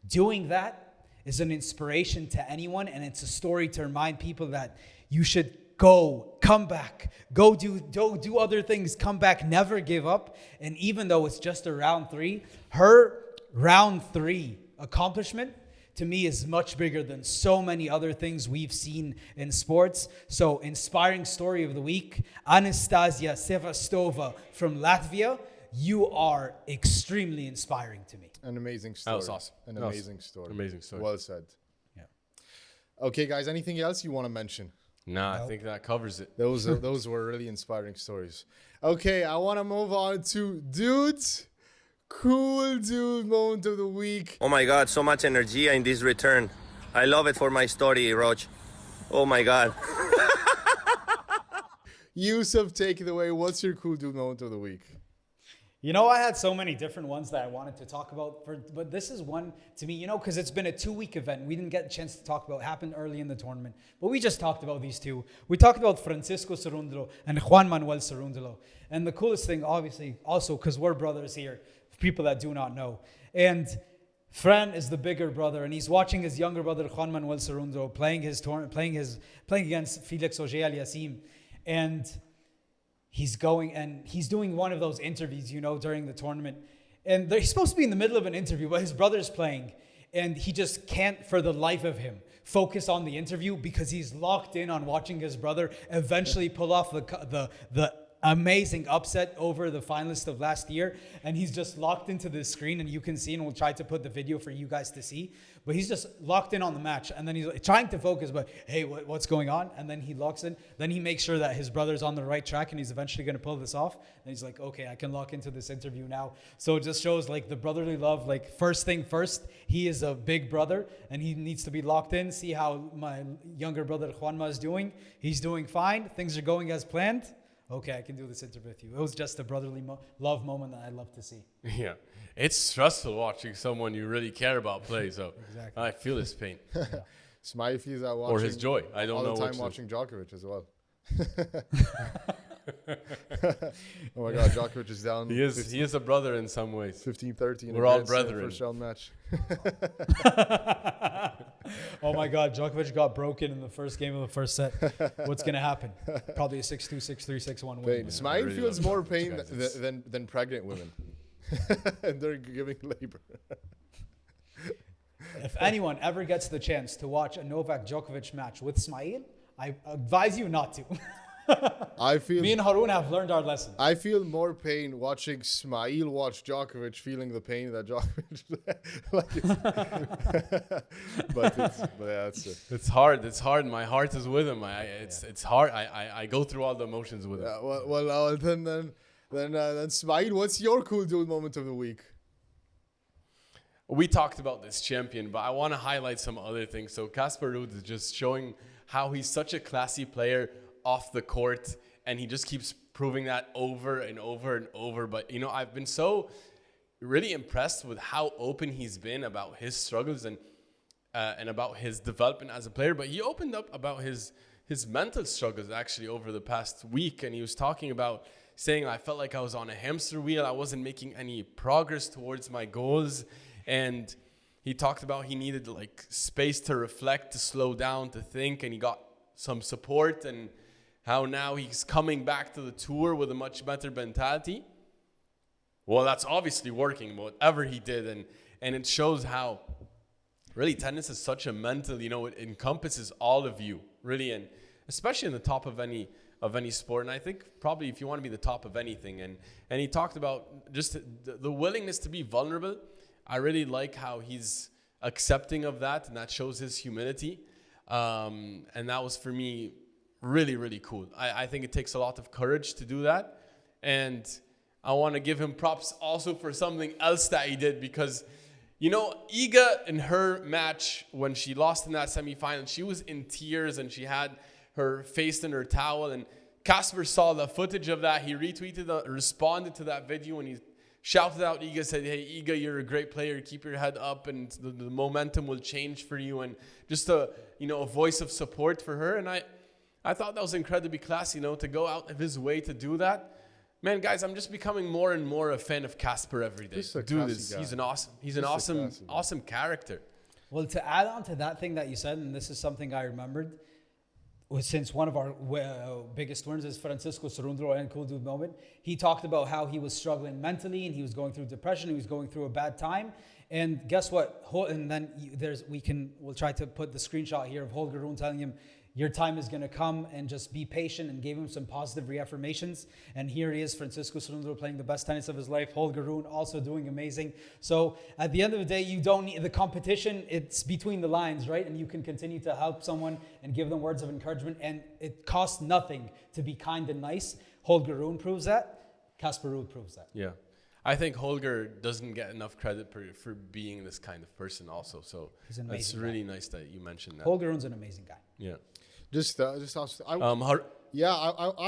Doing that is an inspiration to anyone, and it's a story to remind people that you should come back, go do other things, come back, never give up. And even though it's just a round 3, her round 3 accomplishment to me is much bigger than so many other things we've seen in sports. So, inspiring story of the week, Anastasia Sevastova from Latvia. You are extremely inspiring to me. An amazing story. That was awesome. An amazing story. Amazing story. Well said. Yeah. Okay, guys, anything else you want to mention? Nah, I think that covers it. Those were really inspiring stories. Okay, I want to move on to dudes. Cool dude moment of the week. Oh my God, so much energy in this return. I love it for my story, Rog. Oh my God. Yousef, take it away. What's your cool dude moment of the week? You know, I had so many different ones that I wanted to talk about, but this is one to me, because it's been a 2-week event. We didn't get a chance to talk about it. It happened early in the tournament, but we just talked about these two. We talked about Francisco Cerundolo and Juan Manuel Cerundolo. And the coolest thing, obviously, also because we're brothers here, for people that do not know. And Fran is the bigger brother, and he's watching his younger brother Juan Manuel Cerundolo playing against Felix Auger-Aliassime, and he's doing one of those interviews, during the tournament. And he's supposed to be in the middle of an interview, but his brother's playing. And he just can't, for the life of him, focus on the interview because he's locked in on watching his brother eventually pull off the amazing upset over the finalist of last year. And he's just locked into the screen, and you can see, and we'll try to put the video for you guys to see. But he's just locked in on the match, and then he's trying to focus, but hey, what's going on? And then he locks in. Then he makes sure that his brother's on the right track, and he's eventually going to pull this off. And he's like, okay, I can lock into this interview now. So it just shows like the brotherly love. Like, first thing first, he is a big brother, and he needs to be locked in. See how my younger brother Juanma is doing. He's doing fine. Things are going as planned. Okay, I can do this interview with you. It was just a brotherly love moment that I love to see. Yeah. It's stressful watching someone you really care about play, so Exactly. I feel his pain. Smiley feels that watching. Or his joy. I don't know all the time which watching Djokovic as well. Oh my God, Djokovic is down. He is a brother in some ways. 15-30 in We're a all Grand Slam brethren. first round match. Oh my God, Djokovic got broken in the first game of the first set. What's going to happen? Probably a 6-2, 6-3, 6-1 win. Pain. Smile really feels love more it. pain Guys, than pregnant women. And they're giving labor. If anyone ever gets the chance to watch a Novak Djokovic match with Ismaeel, I advise you not to. I feel Me and Haroon have learned our lesson. I feel more pain watching Ismaeel watch Djokovic, feeling the pain that Djokovic but yeah, that's it. It's hard. It's hard. My heart is with him. It's hard. I go through all the emotions with him. Yeah, well, then Ismaeel, what's your cool dude moment of the week? We talked about this champion, but I want to highlight some other things. So Casper Ruud is just showing how he's such a classy player off the court, and he just keeps proving that over and over and over. But I've been so really impressed with how open he's been about his struggles and about his development as a player. But he opened up about his mental struggles actually over the past week, and he was talking about saying, I felt like I was on a hamster wheel. I wasn't making any progress towards my goals. And he talked about he needed like space to reflect, to slow down, to think, and he got some support, and how now he's coming back to the tour with a much better mentality. Well, that's obviously working, whatever he did, and it shows how really tennis is such a mental, it encompasses all of you, really, and especially in the top of any sport. And I think probably if you want to be the top of anything, and he talked about just the willingness to be vulnerable. I really like how he's accepting of that, and that shows his humility. And that was for me really, really cool. I think it takes a lot of courage to do that. And I want to give him props also for something else that he did, because, you know, Iga in her match, when she lost in that semifinal, she was in tears and she had her face in her towel. And Casper saw the footage of that. He responded to that video, and he shouted out Iga, said, "Hey, Iga, you're a great player. Keep your head up, and the momentum will change for you." And just a voice of support for her. And I thought that was incredibly classy, to go out of his way to do that. Man, guys, I'm just becoming more and more a fan of Casper every day. Do this. Guy. He's an awesome character. Well, to add on to that thing that you said, and this is something I remembered, was since one of our biggest wins is Francisco Cerundolo and Cool Dude moment. He talked about how he was struggling mentally and he was going through depression. He was going through a bad time. And guess what? And then we'll try to put the screenshot here of Holger Rune telling him, your time is going to come, and just be patient, and gave him some positive reaffirmations. And here he is, Francisco Cerundolo, playing the best tennis of his life. Holger Rune also doing amazing. So at the end of the day, you don't need the competition. It's between the lines, right? And you can continue to help someone and give them words of encouragement. And it costs nothing to be kind and nice. Holger Rune proves that. Casper Ruud proves that. Yeah. I think Holger doesn't get enough credit for being this kind of person also. So it's really nice that you mentioned that. Holger Rune's an amazing guy. Yeah. I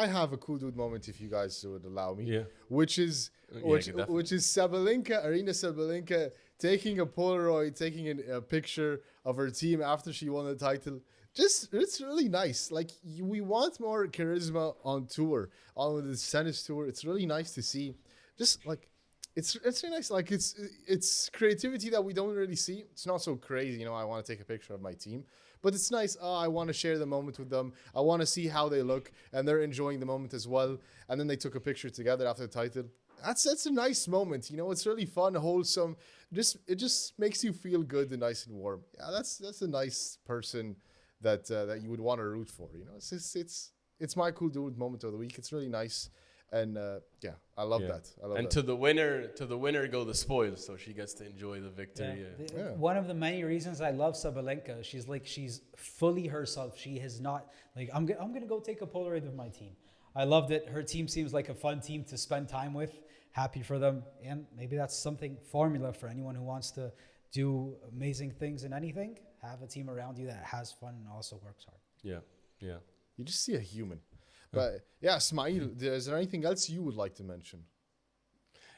have a cool dude moment, if you guys would allow me. Yeah. Which is Sabalenka, Aryna Sabalenka, taking a Polaroid, taking a picture of her team after she won the title. It's really nice. Like, we want more charisma on tour, on the tennis tour. It's really nice to see. Just like, it's really nice. Like, it's creativity that we don't really see. It's not so crazy, I want to take a picture of my team. But it's nice. I want to share the moment with them. I want to see how they look, and they're enjoying the moment as well. And then they took a picture together after the title. That's a nice moment. It's really fun, wholesome. It just makes you feel good and nice and warm. Yeah, that's a nice person that you would want to root for. It's my cool dude moment of the week. It's really nice. And I love that. To the winner go the spoils, so she gets to enjoy the victory. Yeah. One of the many reasons I love Sabalenka, she's fully herself. She has not I'm gonna go take a Polaroid of my team. I loved it. Her team seems like a fun team to spend time with. Happy for them, and maybe that's something formula for anyone who wants to do amazing things in anything. Have a team around you that has fun and also works hard. Yeah. You just see a human. But yeah, Ismaeel, is there anything else you would like to mention?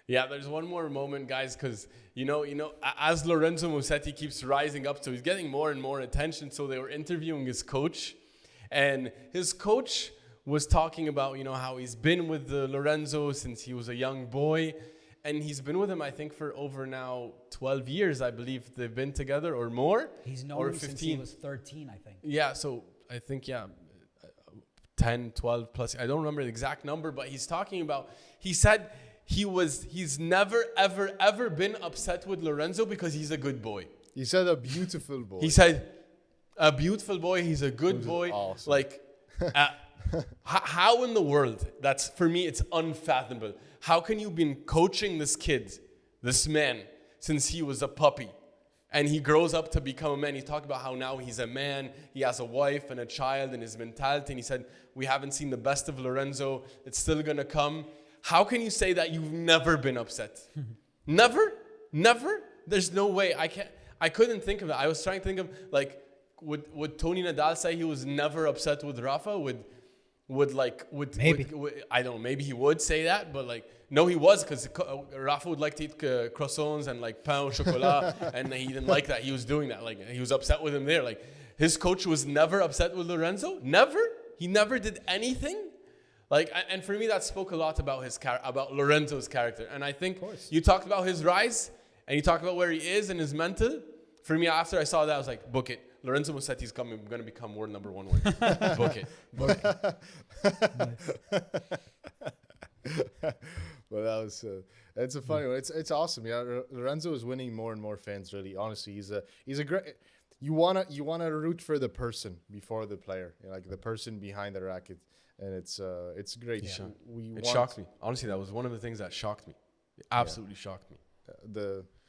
Yeah, there's one more moment, guys, because as Lorenzo Musetti keeps rising up, so he's getting more and more attention. So they were interviewing his coach, and his coach was talking about how he's been with Lorenzo since he was a young boy, and he's been with him, I think, for over now 12 years. I believe they've been together or more. He's known him since he was 13, I think. Yeah, so I think 10, 12 plus. I don't remember the exact number, but he's talking about, he said he's never, ever been upset with Lorenzo because he's a good boy. He said a beautiful boy. He said a beautiful boy. He's a good boy. Awesome. Like, how in the world, that's, for me, it's unfathomable. How can you been coaching this man, since he was a puppy? And he grows up to become a man. He talked about how now he's a man. He has a wife and a child and his mentality. And he said, we haven't seen the best of Lorenzo. It's still going to come. How can you say that you've never been upset? Never? There's no way. I couldn't think of it. I was trying to think of, like, would Tony Nadal say he was never upset with Rafa? Maybe. I don't know. Maybe he would say that, but no, he was, because Rafa would like to eat croissants and pain au chocolat, and he didn't like that. He was doing that. He was upset with him there. His coach was never upset with Lorenzo. Never. He never did anything. And for me, that spoke a lot about about Lorenzo's character. And I think you talked about his rise, and you talked about where he is and his mental. For me, after I saw that, I was like, book it. Lorenzo Museti is going to become world number one. Book it. Well, that was it's a funny one. It's awesome. Yeah, Lorenzo is winning more and more fans. Really, honestly, he's a great. You wanna root for the person before the player, the person behind the racket, and it's great. Yeah. It shocked me. Honestly, that was one of the things that shocked me. It absolutely shocked me.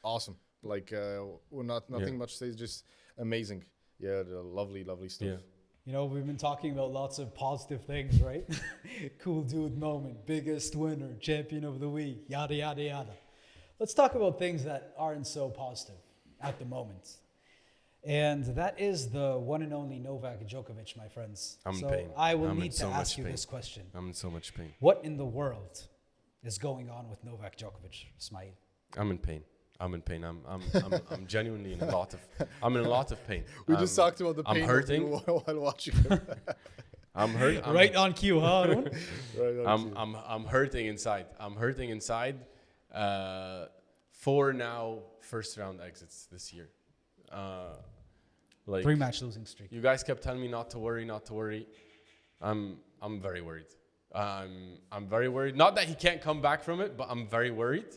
Awesome. Nothing much to say. Just amazing. Yeah, the lovely stuff. You know, we've been talking about lots of positive things, right? Cool dude moment, biggest winner, champion of the week, yada, yada, yada. Let's talk about things that aren't so positive at the moment. And that is the one and only Novak Djokovic, my friends. I'm in so pain. I will I'm in need to so ask much you pain. this question. I'm in so much pain. What in the world is going on with Novak Djokovic, Ismaeel? I'm in pain. I'm in pain. I'm genuinely in a lot of. I'm in a lot of pain. We just talked about the pain I'm hurting. while watching him. I'm hurt. Right on cue, huh, Haroon? Right on cue. I'm hurting inside. I'm hurting inside. 4 now first round exits this year. Like 3-match losing streak. you guys kept telling me not to worry, not to worry. I'm very worried. I'm very worried. Not that he can't come back from it, but I'm very worried.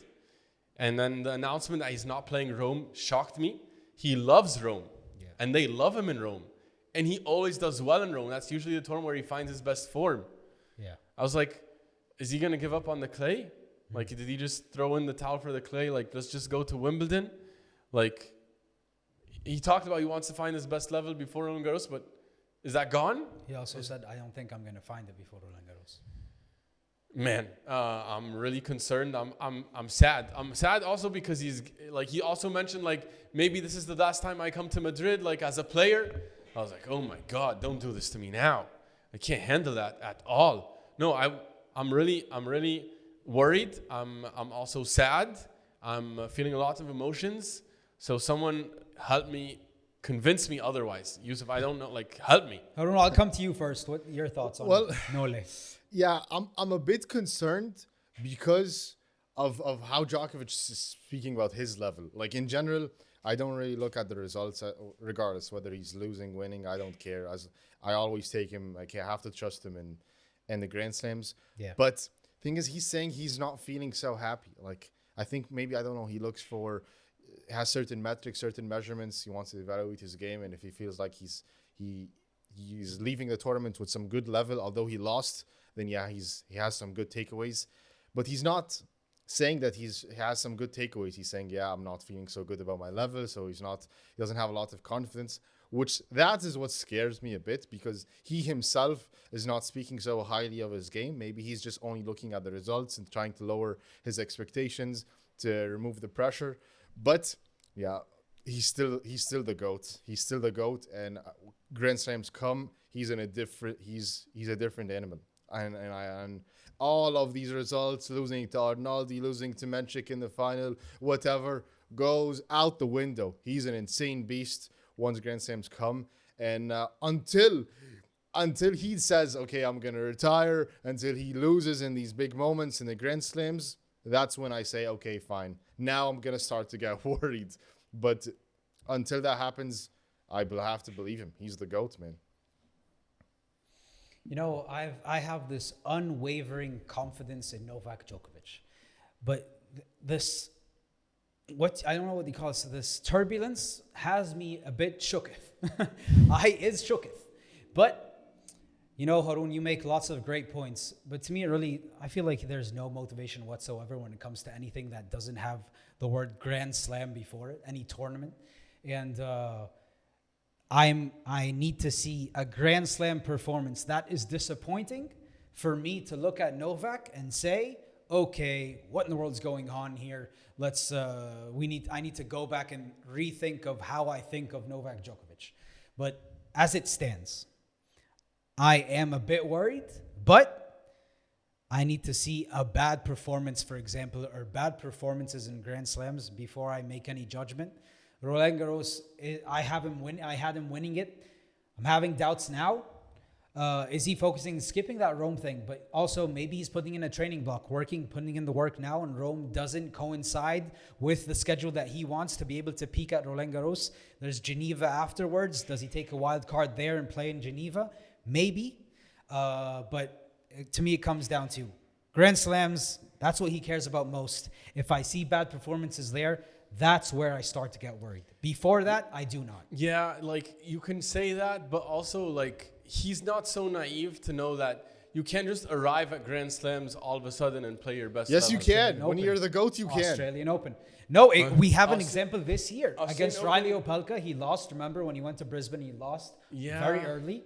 And then the announcement that he's not playing Rome shocked me. He loves Rome, and they love him in Rome, and he always does well in Rome. That's usually the tournament where he finds his best form. Yeah. I was like, is he gonna give up on the clay? Like, did he just throw in the towel for the clay? Like, let's just go to Wimbledon. Like, he talked about he wants to find his best level before Roland Garros, but is that gone? He also said, I don't think I'm going to find it before Roland Garros. Man, I'm really concerned. I'm sad. I'm sad also because he's like, he also mentioned like, maybe this is the last time I come to Madrid, like as a player. I was like, oh my God, don't do this to me now. I can't handle that at all. No, I'm really worried. I'm also sad. I'm feeling a lot of emotions. So someone help me, convince me otherwise. Yousef, I don't know, like help me. Haroon, I'll come to you first. What are your thoughts on Nole? Yeah, I'm a bit concerned because of how Djokovic is speaking about his level. Like in general, I don't really look at the results, regardless whether he's losing, winning. I don't care. As I always take him, like I have to trust him in the Grand Slams. Yeah. But thing is, he's saying he's not feeling so happy. Like I think maybe, I don't know, he looks for, has certain metrics, certain measurements. He wants to evaluate his game, and if he feels like he's leaving the tournament with some good level, although he lost, then yeah, he has some good takeaways. But he's not saying that he has some good takeaways. He's saying, yeah, I'm not feeling so good about my level, so he doesn't have a lot of confidence, which that is what scares me a bit, because he himself is not speaking so highly of his game. Maybe he's just only looking at the results and trying to lower his expectations to remove the pressure. But yeah, he's still the GOAT. He's still the GOAT, and Grand Slams come, he's a different animal. And all of these results, losing to Arnaldi, losing to Menchik in the final, whatever, goes out the window. He's an insane beast once Grand Slams come. And until he says, okay, I'm going to retire, until he loses in these big moments in the Grand Slams, that's when I say, okay, fine. Now I'm going to start to get worried. But until that happens, I will have to believe him. He's the GOAT, man. You know, I have this unwavering confidence in Novak Djokovic, but I don't know what he calls this turbulence has me a bit shooketh. I is shooketh, but you know, Haroon, you make lots of great points, but to me, I feel like there's no motivation whatsoever when it comes to anything that doesn't have the word Grand Slam before it, any tournament, and I need to see a Grand Slam performance that is disappointing for me to look at Novak and say, okay, what in the world is going on here? I need to go back and rethink of how I think of Novak Djokovic. But as it stands, I am a bit worried, but I need to see a bad performance, for example, or bad performances in Grand Slams before I make any judgment. Roland Garros, I had him winning it. I'm having doubts now. Is he skipping that Rome thing? But also maybe he's putting in a training block, putting in the work now, and Rome doesn't coincide with the schedule that he wants to be able to peak at Roland Garros. There's Geneva afterwards. Does he take a wild card there and play in Geneva? Maybe. But to me, it comes down to Grand Slams. That's what he cares about most. If I see bad performances there, that's where I start to get worried. Before that, I do not. Yeah, like you can say that, but also like he's not so naive to know that you can't just arrive at Grand Slams all of a sudden and play your best. Yes, you level. can. When you're the GOAT, you can. Australian Open. No, we have an example this year against Australian Riley Opelka. He lost. Remember when he went to Brisbane, he lost very early.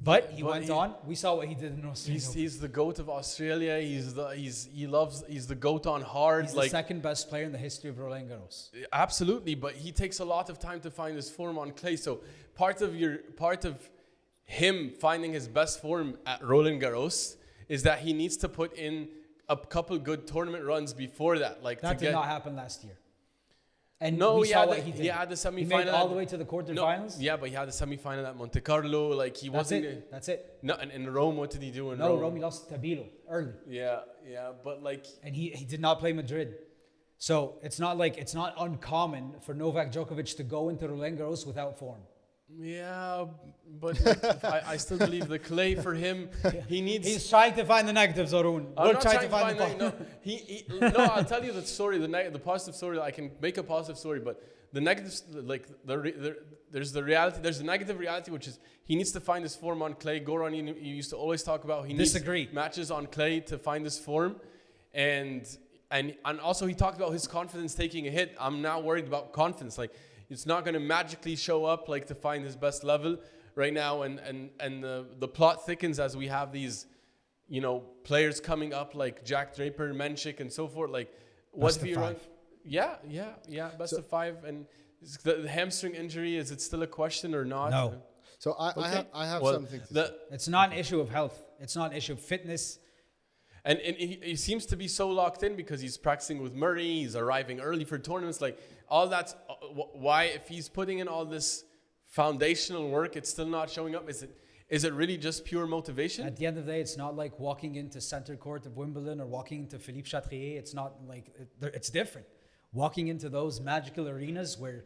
But he went on. We saw what he did in Australia. He's the GOAT of Australia. He's the GOAT on hard. He's the second best player in the history of Roland Garros. Absolutely, but he takes a lot of time to find his form on clay. So part of him finding his best form at Roland Garros is that he needs to put in a couple good tournament runs before that. Like that did not happen last year. And no, we saw what he did. He had the semifinal. He made all the way to the quarterfinals. No, yeah, but he had the semifinal at Monte Carlo. Like That's it. No, and in Rome, what did he do in Rome? Rome? Rome he lost to Tabilo early. Yeah, but like. And he did not play Madrid. So it's not uncommon for Novak Djokovic to go into Roland Garros without form. Yeah, but like, I still believe the clay for him, he needs... He's trying to find the negatives, Haroon. I'm not trying to find the No, I'll tell you the story, the positive story. I can make a positive story, but the negatives, like there's the reality, there's the negative reality, which is he needs to find his form on clay. Goran, you used to always talk about he needs matches on clay to find his form, and also he talked about his confidence taking a hit. I'm now worried about confidence, like. It's not going to magically show up like to find his best level right now, and the plot thickens as we have these, players coming up like Jack Draper, Menchik, and so forth. Like, what if you run? Yeah, best of 5. And the hamstring injury, is it still a question or not? No. So I have something to say. It's not an issue of health. It's not an issue of fitness. And he seems to be so locked in because he's practicing with Murray. He's arriving early for tournaments. Like all that's why, if he's putting in all this foundational work, it's still not showing up. Is it really just pure motivation? At the end of the day, it's not like walking into center court of Wimbledon or walking into Philippe Chatrier. It's not like it's different. Walking into those magical arenas where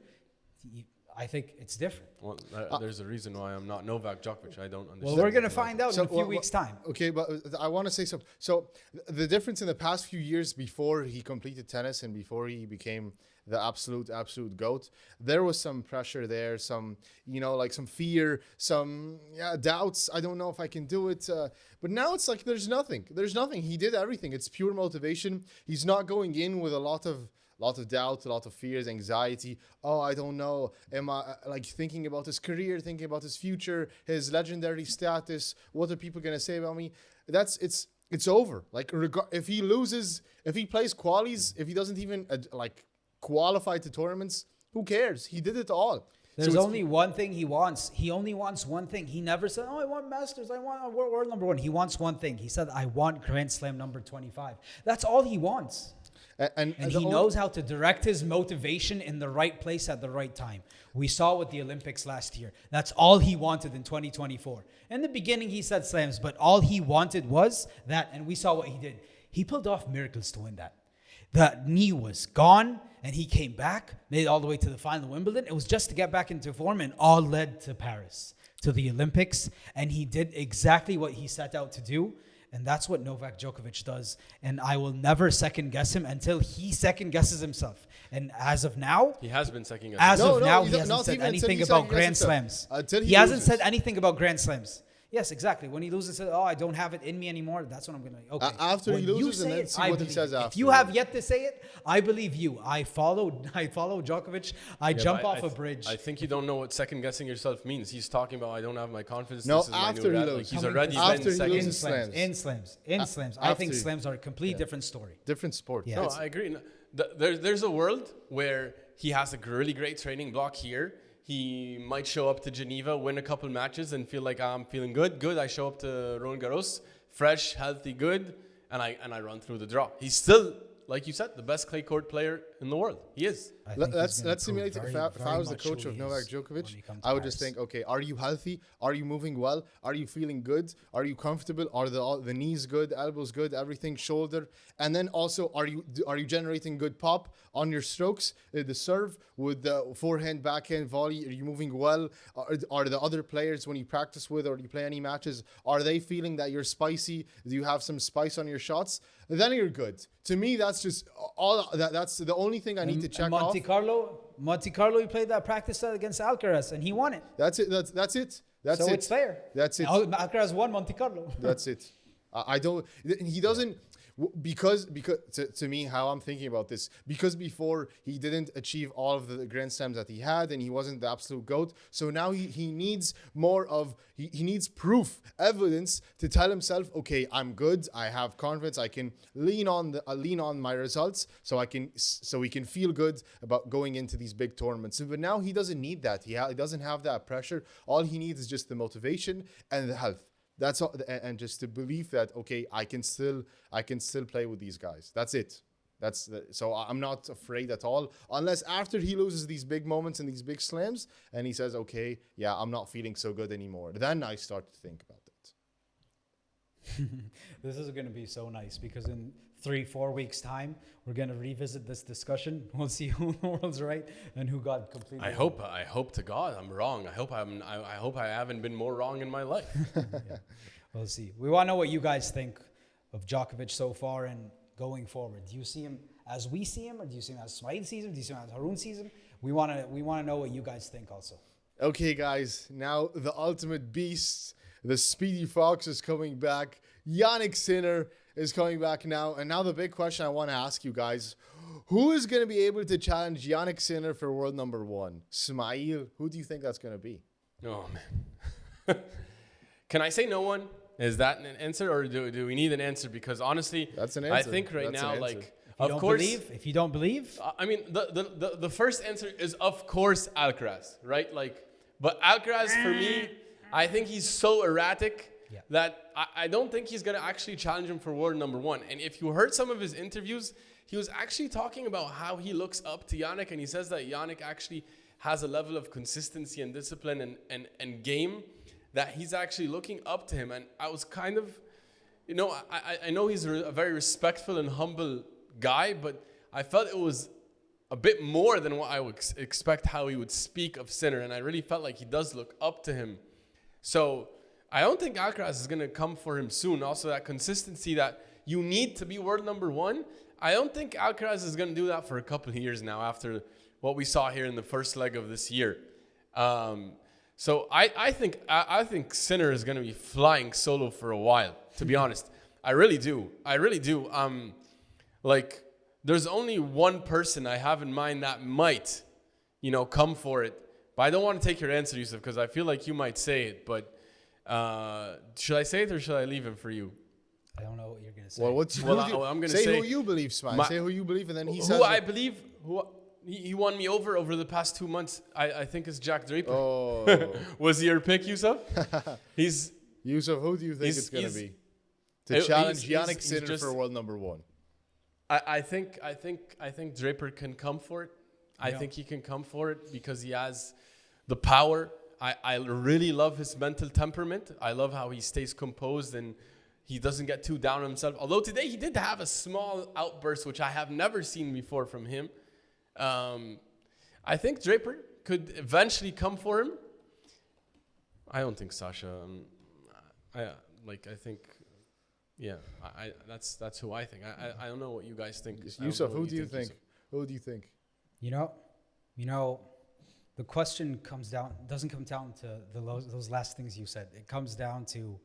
I think it's different. Well, there's a reason why I'm not Novak Djokovic. I don't understand. Well, we're going to find out in a few weeks' time. Okay, but I want to say something. So the difference in the past few years before he completed tennis and before he became the absolute GOAT, there was some pressure there, some, like some fear, some doubts. I don't know if I can do it. But now it's like there's nothing. He did everything. It's pure motivation. He's not going in with a lot of doubt, a lot of fears, anxiety. Oh, I don't know. Am I thinking about his career, thinking about his future, his legendary status? What are people gonna say about me? It's over. Like if he loses, if he plays qualies, if he doesn't even qualify to tournaments, who cares? He did it all. There's only one thing he wants. He only wants one thing. He never said, I want Masters. I want world number 1. He wants one thing. He said, I want Grand Slam number 25. That's all he wants. And he knows how to direct his motivation in the right place at the right time. We saw with the Olympics last year. That's all he wanted in 2024. In the beginning, he said slams, but all he wanted was that, and we saw what he did. He pulled off miracles to win that. The knee was gone, and he came back, made it all the way to the final of Wimbledon. It was just to get back into form, and all led to Paris, to the Olympics, and he did exactly what he set out to do. And that's what Novak Djokovic does. And I will never second guess him until he second guesses himself. And as of now, he has been second guessing. As of now, he hasn't said anything about Grand Slams. He hasn't said anything about Grand Slams. Yes, exactly. When he loses, I don't have it in me anymore. That's what I'm going to. Okay. After he loses, and then see what he says after. If you have yet to say it, I believe you. I follow Djokovic. I jump off a bridge. I think you don't know what second guessing yourself means. He's talking about I don't have my confidence. No, after he loses. He's already after been second. In slams. I think slams are a complete different story. Different sport. Yeah. No, I agree. There's a world where he has a really great training block here. He might show up to Geneva, win a couple matches, and feel like I'm feeling good. I show up to Roland Garros, fresh, healthy, good, and I run through the draw. He's still, like you said, the best clay court player in the world. He is. Let's simulate it. If I was the coach of Novak Djokovic, I would just think, okay, are you healthy? Are you moving well? Are you feeling good? Are you comfortable? Are the knees good? Elbows good? Everything, shoulder? And then also, are you generating good pop on your strokes? The serve with the forehand, backhand, volley. Are you moving well? Are the other players when you practice with or you play any matches, are they feeling that you're spicy? Do you have some spice on your shots? Then you're good. To me, that's just all. That's the only thing I need to check off. Monte Carlo, he played that practice set against Alcaraz, and he won it. That's it. That's it. So it's fair. That's it. Alcaraz won Monte Carlo. That's it. I don't. He doesn't. Because to me, how I'm thinking about this, because before he didn't achieve all of the Grand Slams that he had, and he wasn't the absolute GOAT. So now he needs more of, he needs proof, evidence to tell himself, okay, I'm good, I have confidence, I can lean on my results, so he can feel good about going into these big tournaments. But now he doesn't need that. He doesn't have that pressure. All he needs is just the motivation and the health. That's all, and just to believe that, okay, I can still play with these guys. That's it. So I'm not afraid at all, unless after he loses these big moments and these big slams, and he says, okay, yeah, I'm not feeling so good anymore. Then I start to think about it. This is going to be so nice because in 3-4 weeks time we're going to revisit this discussion. We'll see who was right and who got completely wrong. I hope to God I'm wrong. I hope I haven't been more wrong in my life. Yeah. We'll see. We want to know what you guys think of Djokovic so far and going forward. Do you see him as we see him, or do you see him as Ismaeel sees him? Do you see him as Haroon sees him? We want to know what you guys think also. Okay, guys, now the ultimate beast, the Speedy Fox, is coming back. Jannik Sinner is coming back now. And now the big question I want to ask you guys, who is going to be able to challenge Jannik Sinner for world number 1? Ismaeel? Who do you think that's going to be? Oh, man. Can I say no one? Is that an answer, or do we need an answer? Because honestly, that's an I answer. think right That's now, an answer. like, of course, If you don't believe, I mean, the first answer is, of course, Alcaraz, right? Like, but Alcaraz, for me, I think he's so erratic that I don't think he's going to actually challenge him for world number 1. And if you heard some of his interviews, he was actually talking about how he looks up to Jannik, and he says that Jannik actually has a level of consistency and discipline and game that he's actually looking up to him. And I was kind of, I know he's a very respectful and humble guy, but I felt it was a bit more than what I would expect how he would speak of Sinner. And I really felt like he does look up to him. So I don't think Alcaraz is going to come for him soon. Also, that consistency that you need to be world number 1, I don't think Alcaraz is going to do that for a couple of years now after what we saw here in the first leg of this year. So I think Sinner is going to be flying solo for a while, to be honest. I really do. Like, there's only one person I have in mind that might, come for it. But I don't want to take your answer, Yousef, because I feel like you might say it. But should I say it or should I leave it for you? I don't know what you're going to say. Well, I'm going to say who you believe, Smile. Say who you believe, and then he says who I believe. He won me over the past 2 months. I think it's Jack Draper. Oh. Was he your pick, Yousef? Yousef, who do you think it's going to be? To challenge Jannik Sinner for world number 1. I think Draper can come for it. I think he can come for it because he has the power. I really love his mental temperament. I love how he stays composed and he doesn't get too down on himself. Although today he did have a small outburst, which I have never seen before from him. I think Draper could eventually come for him. I don't think Sasha. That's who I think. I don't know what you guys think. Yousef, who do you think? Who do you think? The question doesn't come down to those last things you said. It comes down to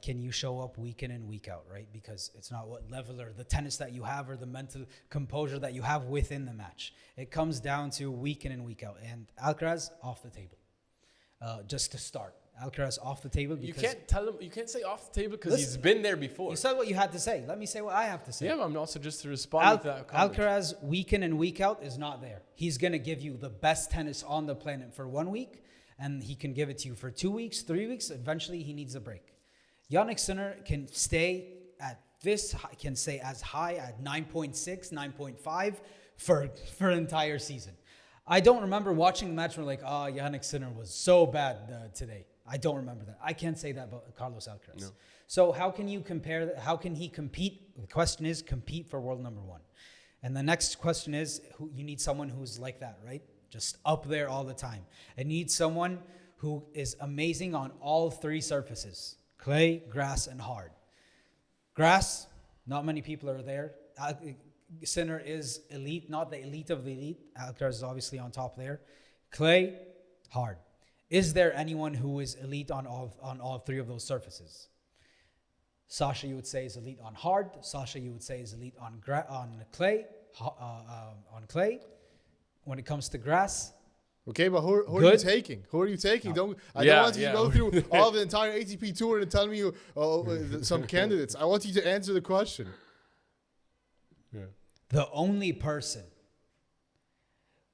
can you show up week in and week out, right? Because it's not what level or the tennis that you have or the mental composure that you have within the match. It comes down to week in and week out. And Alcaraz off the table, just to start. Alcaraz off the table because you can't say off the table because he's been there before. You said what you had to say. Let me say what I have to say. Yeah, but I'm also just to respond to that comment. Alcaraz week in and week out is not there. He's going to give you the best tennis on the planet for 1 week, and he can give it to you for 2 weeks, 3 weeks. Eventually, he needs a break. Jannik Sinner can stay at can stay as high at 9.6, 9.5 for an entire season. I don't remember watching the match where Jannik Sinner was so bad today. I don't remember that. I can't say that about Carlos Alcaraz. No. So how can you compare that? How can he compete? The question is compete for world number 1. And the next question is you need someone who's like that, right? Just up there all the time. And need someone who is amazing on all 3 surfaces. Clay, grass, and hard. Grass, not many people are there. Sinner is elite, not the elite of the elite. Alcaraz is obviously on top there. Clay, hard. Is there anyone who is elite on all 3 of those surfaces? Sasha, you would say, is elite on hard. Sasha, you would say, is elite on clay. On clay. When it comes to grass. Okay, but who are you taking? Who are you taking? I don't want you to go through all the entire ATP tour and tell me some candidates. I want you to answer the question. Yeah. The only person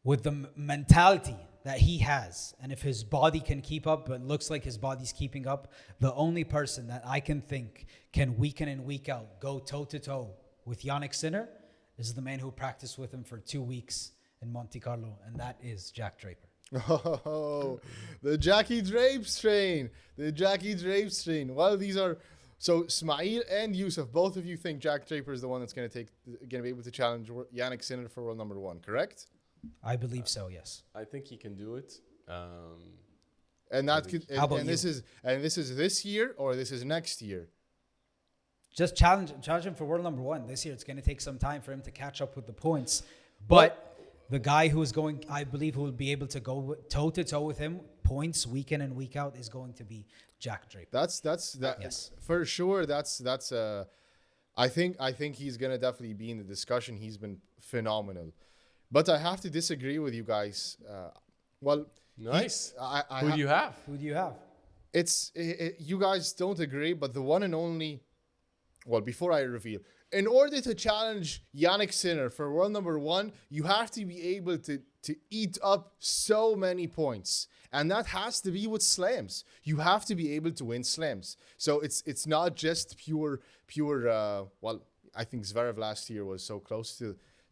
with the mentality that he has, and if his body can keep up, but looks like his body's keeping up, the only person that I can think can week in and week out go toe-to-toe with Jannik Sinner is the man who practiced with him for 2 weeks in Monte Carlo, and that is Jack Draper. Oh, the Jackie Drape strain. The Jackie Drape strain. Well, these are... So, Ismaeel and Yousef, both of you think Jack Draper is the one that's going to be able to challenge Jannik Sinner for world number 1, correct? I believe so, yes. I think he can do it. And that could, How about and this is this year or this is next year? Just challenge him for world number 1. This year, it's going to take some time for him to catch up with the points. But the guy who is going, I believe, who will be able to go toe-to-toe with him, points week in and week out, is going to be Jack Draper. That's Yes. for sure. I think he's going to definitely be in the discussion. He's been phenomenal. But I have to disagree with you guys. Nice. Who do you have? You guys don't agree, but the one and only... Well, before I reveal, in order to challenge Jannik Sinner for world number 1, you have to be able to eat up so many points. And that has to be with slams. You have to be able to win slams. So it's not just pure I think Zverev last year was so close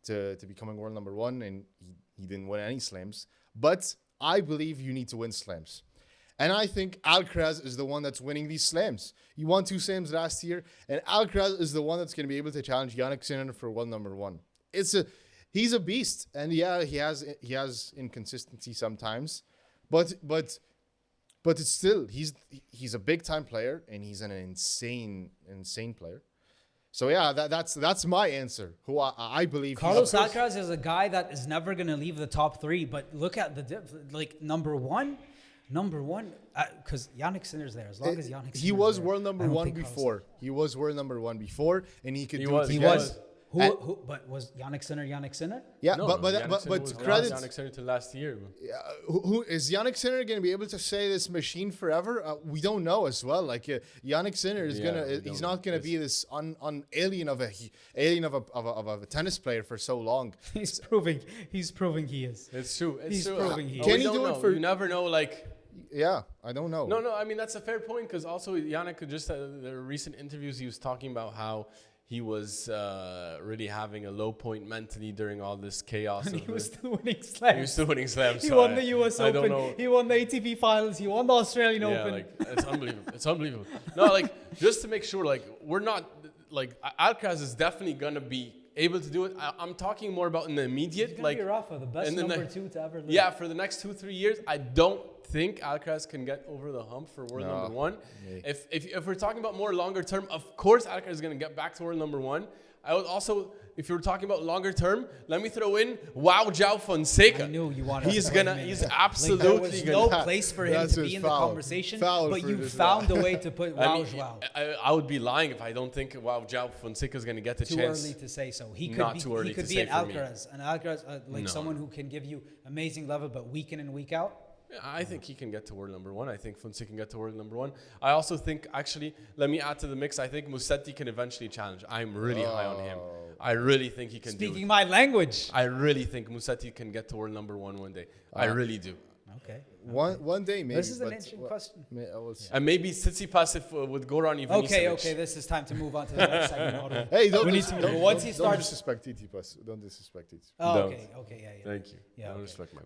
to becoming world number 1 and he didn't win any slams. But I believe you need to win slams. And I think Alcaraz is the one that's winning these slams. He won 2 slams last year, and Alcaraz is the one that's going to be able to challenge Jannik Sinner for world number 1. He's a beast, and yeah, he has inconsistency sometimes, but it's still he's a big time player, and he's an insane player. So yeah, that's my answer. Who I believe Carlos Alcaraz is a guy that is never going to leave the top 3. But look at number one, because Jannik Sinner's there. As long as Jannik Sinner's he was there, world number 1 before. He was world number 1 before, and he could do it again. He was. But was Jannik Sinner? Yeah, No, but credit Jannik Sinner to last year. who is Jannik Sinner going to be able to say this machine forever? We don't know as well. Like Jannik Sinner is he's not going to be this alien of a tennis player for so long. He's proving he is. It's true. He's proving he is. Can he do it for? You never know. Yeah, I don't know. No. I mean that's a fair point because also Jannik just the recent interviews he was talking about how he was really having a low point mentally during all this chaos. And he was still winning slams. He was still winning slams. He won the US Open. He won the ATP Finals. He won the Australian Open. It's unbelievable. It's unbelievable. No, just to make sure, we're not Alcaraz is definitely gonna be able to do it. I'm talking more about in the immediate, He's gonna be Rafa, the best number 2 to ever live. Yeah, for the next 2-3 years, I don't think Alcaraz can get over the hump for world number 1. Yeah. If we're talking about more longer term, of course Alcaraz is going to get back to world number 1. I would also, if you were talking about longer term, let me throw in João Fonseca. I knew you wanted. He's absolutely there was no place for him to be in the conversation, but you found a way to put João. I would be lying if I don't think João Fonseca is going to get the chance. Too early to say so. He Not could too early he could to be say an for me. Alcaraz, someone who can give you amazing level, but week in and week out. I think he can get to world number 1. I think Fonseca can get to world number 1. I also think, actually, let me add to the mix, I think Musetti can eventually challenge. I'm really high on him. I really think he can do it. Speaking my language. I really think Musetti can get to world number 1 one day. I really do. Okay. One day, maybe. This is an interesting question. And maybe Tsitsipas with Goran Ivanisevic. Okay. This is time to move on to the next segment. Hey, Don't disrespect Tsitsipas. Don't disrespect it. Oh, okay, yeah. Thank you. Yeah, Don't okay. respect my.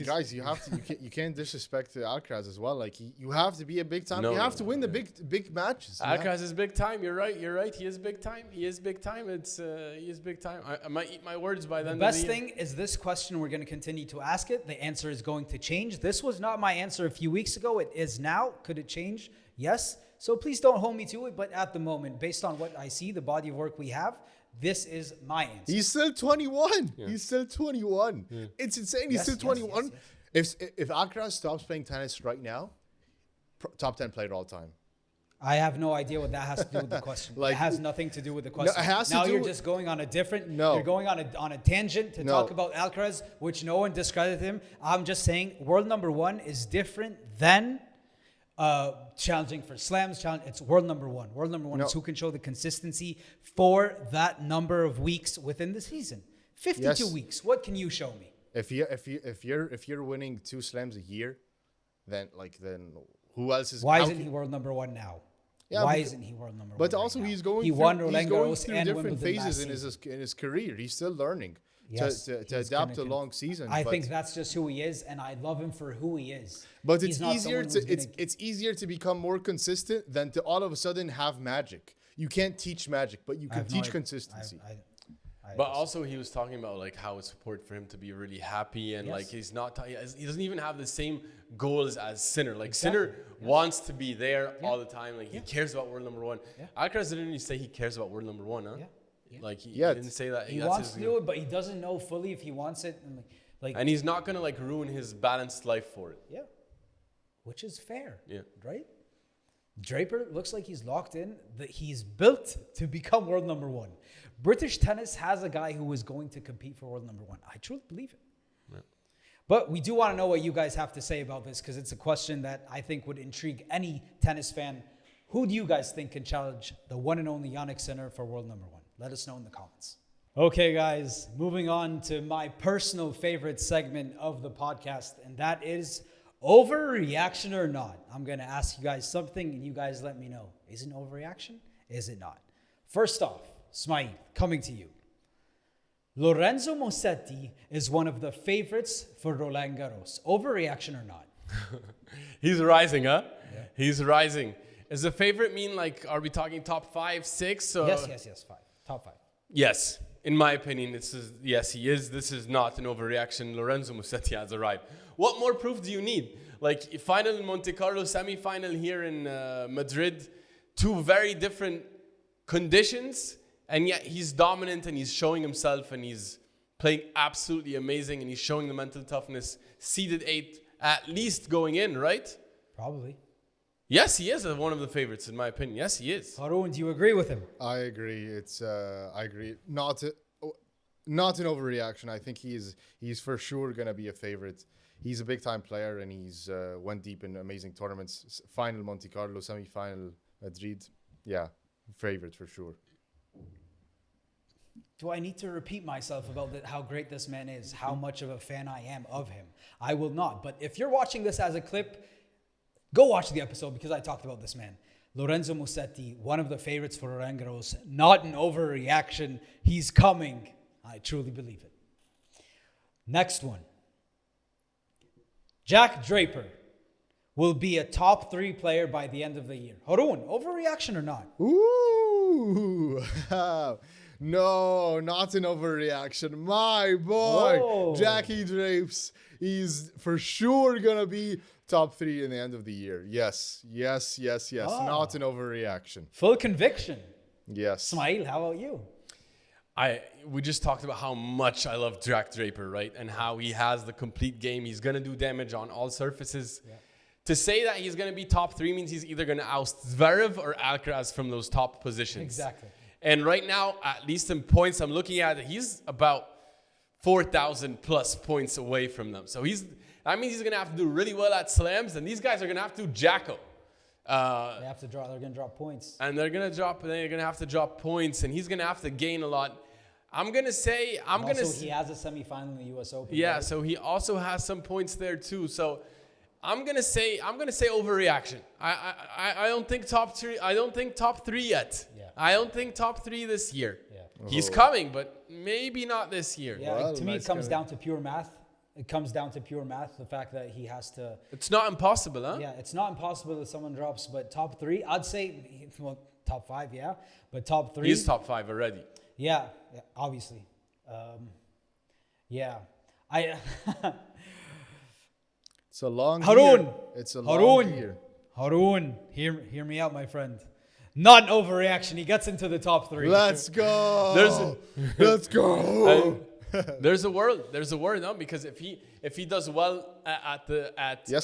Guys, you can't disrespect Alcaraz as well. Like you have to be a big time. No, you have to win the big matches. Alcaraz is big time. You're right. He is big time. He is big time. He is big time. I might eat my words by then. The best thing is this question. We're going to continue to ask it. The answer is going to change. This was not my answer a few weeks ago. It is now. Could it change? Yes. So please don't hold me to it. But at the moment, based on what I see, the body of work we have, this is my answer. He's still 21. Yeah. He's still 21. It's insane. He's still 21. Yes. If Alcaraz stops playing tennis right now, top 10 player all time. I have no idea what that has to do with the question. Like- it has nothing to do with the question. it has to now do you're with- just going on a different. No. You're going on a tangent to No. talk about Alcaraz, which no one discredited him. I'm just saying, world number one is different than challenging for slams. It's world number one. World number one No. is who can show the consistency for that number of weeks within the season. 52 Yes. weeks. What can you show me? If you're winning 2 slams a year, then who else is? Why how isn't can- he world number one now? Yeah, Why because- isn't he world number one? But right also now? he's going. He through, won he's Roland going Garros through and different Wimbledon phases last in his career. He's still learning Yes, to he's adapt gonna to long season. I but, think that's just who he is, and I love him for who he is. But He's it's not easier someone to who's gonna- it's easier to become more consistent than to all of a sudden have magic. You can't teach magic, but you I can have no teach idea. consistency. But also he was talking about like how it's important for him to be really happy and Yes. like he doesn't even have the same goals as Sinner. Like Exactly. Sinner wants to be there all the time. Like he cares about world number one. Yeah. Alcaraz didn't really say he cares about world number one, huh? Yeah. Like he Yeah. didn't say that. He that's wants his to do it, but he doesn't know fully if he wants it. and he's not gonna like ruin his balanced life for it. Yeah, which is fair. Yeah. Right. Draper looks like he's locked in. That he's built to become world number one. British tennis has a guy who is going to compete for world number one. I truly believe it. Yeah. But we do want to know what you guys have to say about this because it's a question that I think would intrigue any tennis fan. Who do you guys think can challenge the one and only Jannik Sinner for world number one? Let us know in the comments. Okay, guys, moving on to my personal favorite segment of the podcast, and that is overreaction or not. I'm going to ask you guys something, and you guys let me know. Is it an overreaction? Is it not? First off, Ismaeel, coming to you. Lorenzo Musetti is one of the favorites for Roland Garros. Overreaction or not? He's rising, huh? Yeah. He's rising. Is the favorite mean like are we talking top 5, 6? Or? Yes, 5. Top 5. Yes. In my opinion, yes, he is. This is not an overreaction. Lorenzo Museti has arrived. What more proof do you need? Like final in Monte Carlo, semi-final here in Madrid, 2 very different conditions, and yet he's dominant and he's showing himself and he's playing absolutely amazing and he's showing the mental toughness. Seeded 8, at least going in, right? Probably. Yes, he is one of the favorites in my opinion. Yes, he is. Haroon, do you agree with him? I agree. I agree. Not an overreaction. I think he's for sure gonna be a favorite. He's a big time player and he's went deep in amazing tournaments. Final Monte Carlo, semi-final Madrid. Yeah, favorite for sure. Do I need to repeat myself about how great this man is, how much of a fan I am of him? I will not. But if you're watching this as a clip, go watch the episode because I talked about this man. Lorenzo Musetti, one of the favorites for Roland Garros. Not an overreaction. He's coming. I truly believe it. Next one. Jack Draper will be a top 3 player by the end of the year. Haroon, overreaction or not? Ooh. No, not an overreaction. My boy, Whoa. Jackie Drapes. He's for sure going to be top 3 in the end of the year. Yes. Oh. Not an overreaction. Full conviction. Yes. Ismaeel, how about you? We just talked about how much I love Jack Draper, right? And how he has the complete game. He's going to do damage on all surfaces. Yeah. To say that he's going to be top 3 means he's either going to oust Zverev or Alcaraz from those top positions. Exactly. And right now, at least in points, I'm looking at it, he's about 4,000 plus points away from them. So that means he's going to have to do really well at slams, and these guys are going to have to do Jacko. They're going to drop points. And they're going to have to drop points, and he's going to have to gain a lot. I'm going to say... he has a semifinal in the US Open. Yeah, right? so he also has some points there too. So I'm gonna say overreaction. I don't think top 3. I don't think top 3 yet. Yeah. I don't think top 3 this year. Yeah. He's coming, but maybe not this year. Yeah, Well, to me, it nice comes guy. down to pure math. It comes down to pure math. The fact that he has to. It's not impossible, huh? Yeah, it's not impossible that someone drops, but top 3, I'd say, well, top 5, yeah, but top 3. He's top 5 already. Yeah, obviously. Yeah, It's a long Haroon. year. It's a long Haroon. year. Haroon, hear me out, my friend. Not an overreaction. He gets into the top 3. Let's go. Let's go. There's a world, no? Because if he does well at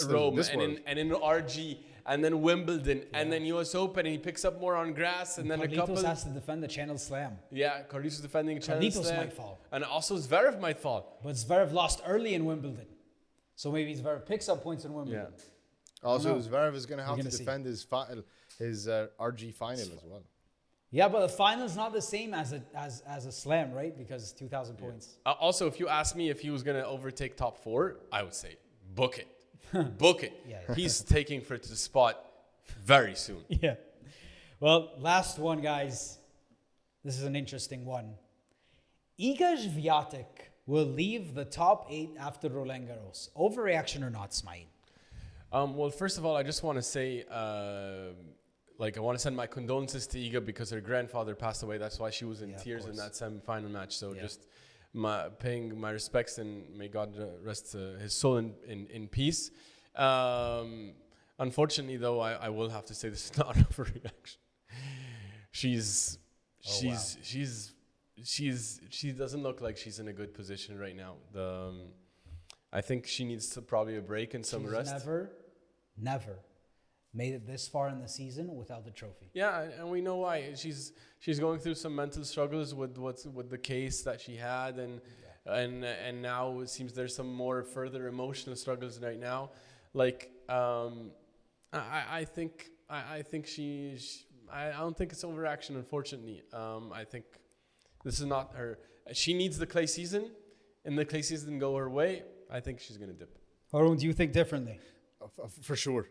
Rome and in RG and then Wimbledon and then US Open and he picks up more on grass and then Carlitos a couple. has to defend the Channel Slam. Yeah, Carlitos defending Channel Carlitos Slam. might fall. And also Zverev might fall. But Zverev lost early in Wimbledon. So maybe Zverev picks up points in Wimbledon. Yeah. Also, Zverev is going to have to see. defend his RG final as well. Yeah, but the final is not the same as a slam, right? Because it's 2,000 points. Also, if you ask me if he was going to overtake top 4, I would say book it. Book it. Yeah. He's taking for the spot very soon. Yeah. Well, last one, guys. This is an interesting one. Iga Swiatek will leave the top 8 after Roland Garros. Overreaction or not, Ismaeel? Well, first of all, I just want to say, I want to send my condolences to Iga because her grandfather passed away. That's why she was in tears in that semi-final match. So just paying my respects and may God rest his soul in peace. Unfortunately, though, I will have to say this is not an overreaction. She doesn't look like she's in a good position right now. I think she needs probably a break and some rest. Never made it this far in the season without the trophy. Yeah, and we know why. She's going through some mental struggles with the case that she had, and now it seems there's some more further emotional struggles right now. I don't think it's overaction, unfortunately. I think this is not her. She needs the clay season, and the clay season go her way. I think she's gonna dip. Haroon, do you think differently? For sure,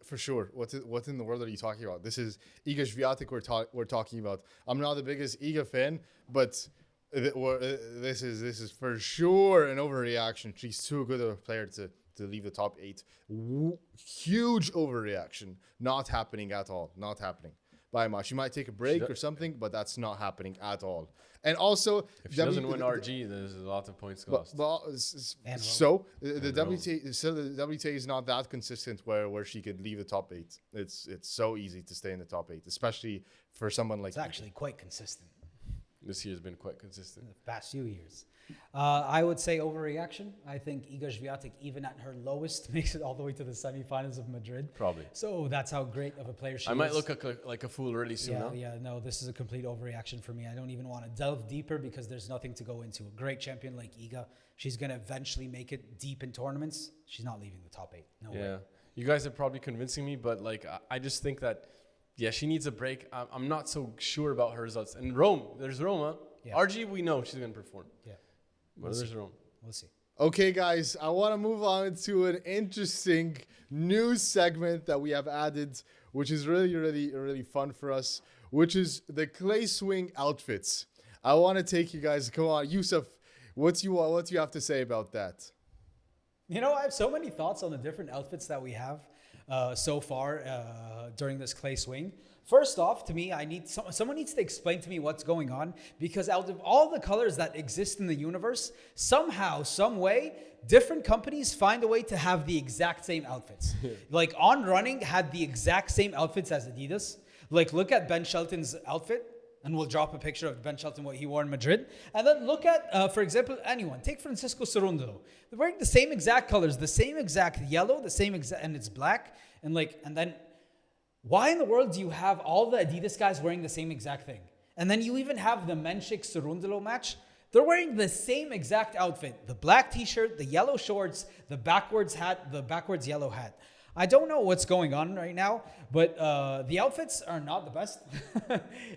for sure. What in the world are you talking about? This is Iga Swiatek we're talking about. I'm not the biggest Iga fan, but this is for sure an overreaction. She's too good of a player to leave the top 8. Huge overreaction. Not happening at all. Not happening by much. She might take a break or something, but that's not happening at all. And also, if she doesn't win RG, there's a lot of points lost. The WTA is not that consistent where she could leave the top 8. It's so easy to stay in the top 8, especially for someone like. It's actually quite consistent. This year has been quite consistent. In the past few years. I would say overreaction. I think Iga Swiatek, even at her lowest, makes it all the way to the semifinals of Madrid. Probably. So that's how great of a player she is. I might look like a fool really soon. No, this is a complete overreaction for me. I don't even want to delve deeper because there's nothing to go into. A great champion like Iga, she's going to eventually make it deep in tournaments. She's not leaving the top 8. No way. You guys are probably convincing me, but I just think that, she needs a break. I'm not so sure about her results. And there's Roma. Yeah. RG, we know she's going to perform. Yeah. But there's Rome. We'll see. Okay, guys, I want to move on to an interesting news segment that we have added, which is really, really, really fun for us, which is the clay swing outfits. I want to take you guys. Come on, Yousef, what do you have to say about that? I have so many thoughts on the different outfits that we have so far during this clay swing. First off, to me, someone needs to explain to me what's going on, because out of all the colors that exist in the universe, somehow, some way, different companies find a way to have the exact same outfits. Like On Running had the exact same outfits as Adidas. Like look at Ben Shelton's outfit, and we'll drop a picture of Ben Shelton, what he wore in Madrid. And then look at, for example, take Francisco Cerundolo. They're wearing the same exact colors, the same exact yellow, the same exact, and it's black. And then why in the world do you have all the Adidas guys wearing the same exact thing? And then you even have the Menchik Cerundolo match. They're wearing the same exact outfit. The black t-shirt, the yellow shorts, the backwards hat, the backwards yellow hat. I don't know what's going on right now, but the outfits are not the best,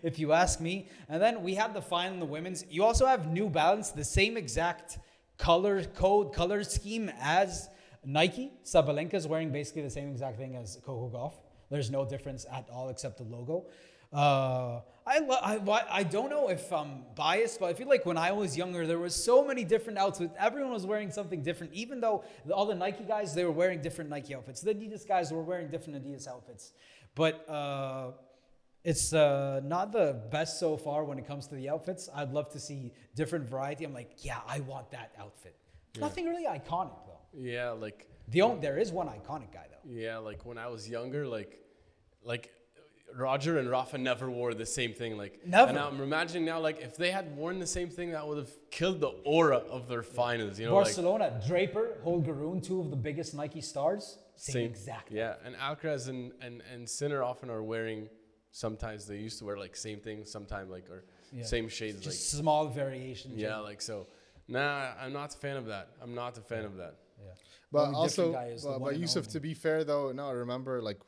if you ask me. And then we had the final in the women's. You also have New Balance, the same exact color scheme as Nike. Sabalenka is wearing basically the same exact thing as Coco Gauff. There's no difference at all except the logo. I don't know if I'm biased, but I feel like when I was younger, there was so many different outfits. Everyone was wearing something different. Even though all the Nike guys, they were wearing different Nike outfits. The Adidas guys were wearing different Adidas outfits. But it's not the best so far when it comes to the outfits. I'd love to see different variety. I'm like, I want that outfit. Yeah. Nothing really iconic, though. Yeah, there is one iconic guy, though. Yeah, like when I was younger, like Roger and Rafa never wore the same thing. Like, Never. And I'm imagining now, like, if they had worn the same thing, that would have killed the aura of their finals. You know, Barcelona, Draper, Holgaroon, two of the biggest Nike stars. Same exact. Yeah, and Alcaraz and Sinner often are wearing. Sometimes they used to wear like same thing, sometimes like or same shades. Just small variations. Yeah, like so. Nah, I'm not a fan of that. I'm not a fan of that. Yeah. But Only also, different guy is the but one and Yousef, only. to be fair though, no, I remember like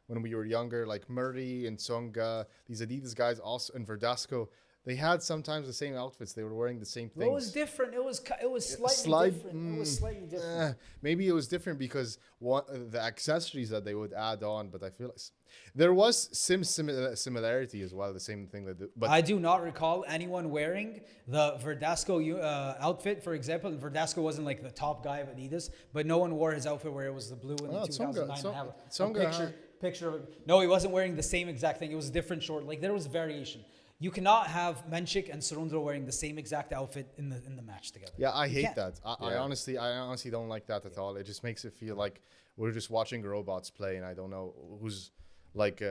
when we were younger, like Murray and Tsonga, these Adidas guys also, and Verdasco, they had sometimes the same outfits. They were wearing the same things. It was different. It was slightly different. It was slightly different. Maybe it was different because the accessories that they would add on, but I feel like there was similarity as well. The same thing but I do not recall anyone wearing the Verdasco outfit, for example. And Verdasco wasn't like the top guy of Adidas, but no one wore his outfit where it was the blue in the 2009. Picture of it. No, he wasn't wearing the same exact thing. It was a different short. Like there was variation. You cannot have Menchik and Sarundra wearing the same exact outfit in the match together. Yeah, I hate can't. that. I honestly don't like that at all. It just makes it feel like we're just watching robots play, and I don't know who's like,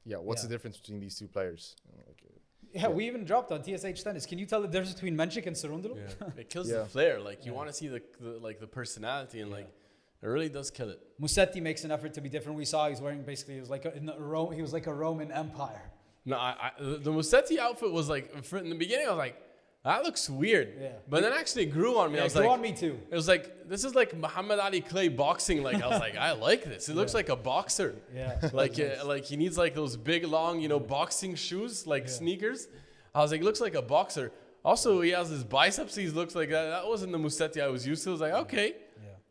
what's the difference between these two players? We even dropped on TSH Tennis. Can you tell the difference between Menchik and Sarundra? Yeah. It kills the flair. Like you want to see the personality and like it really does kill it. Musetti makes an effort to be different. We saw he's wearing basically he was like a Roman Empire. No, the Musetti outfit was like in the beginning. I was like, that looks weird. Yeah. But then actually it grew on me. Yeah, I was it grew like, on me too. It was like this is like Muhammad Ali Clay boxing. Like I was like, I like this. It looks like a boxer. Yeah. Like like he needs like those big long boxing shoes like sneakers. I was like, it looks like a boxer. Also, he has his biceps. He looks like that. That wasn't the Musetti I was used to. I was like,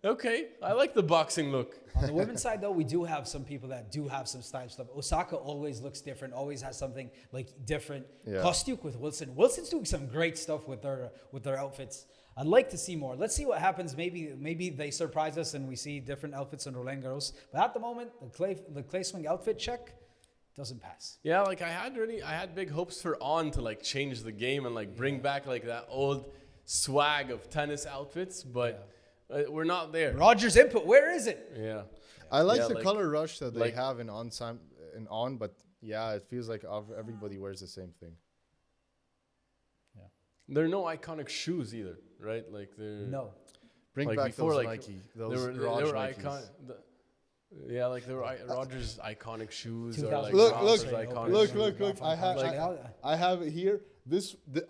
okay, I like the boxing look. On the women's side, though, we do have some people that do have some style stuff. Osaka always looks different, always has something like different. Yeah. Kostyuk with Wilson. Wilson's doing some great stuff with their outfits. I'd like to see more. Let's see what happens. Maybe they surprise us and we see different outfits in Roland Garros. But at the moment, the clay swing outfit check doesn't pass. Yeah, like I had big hopes for On to like change the game and like bring back like that old swag of tennis outfits, but we're not there. Roger's input, where is it? Yeah. I like the like- color rush that they like- have in on, but yeah, it feels like everybody wears the same thing. There are no iconic shoes either, right? Like they're No. Bring like back before, those like, Nike, they those were Raj Nikes. Yeah, like there were Rogers iconic shoes or 2000. like Look, Rogers look, iconic shoes. look! I have it here.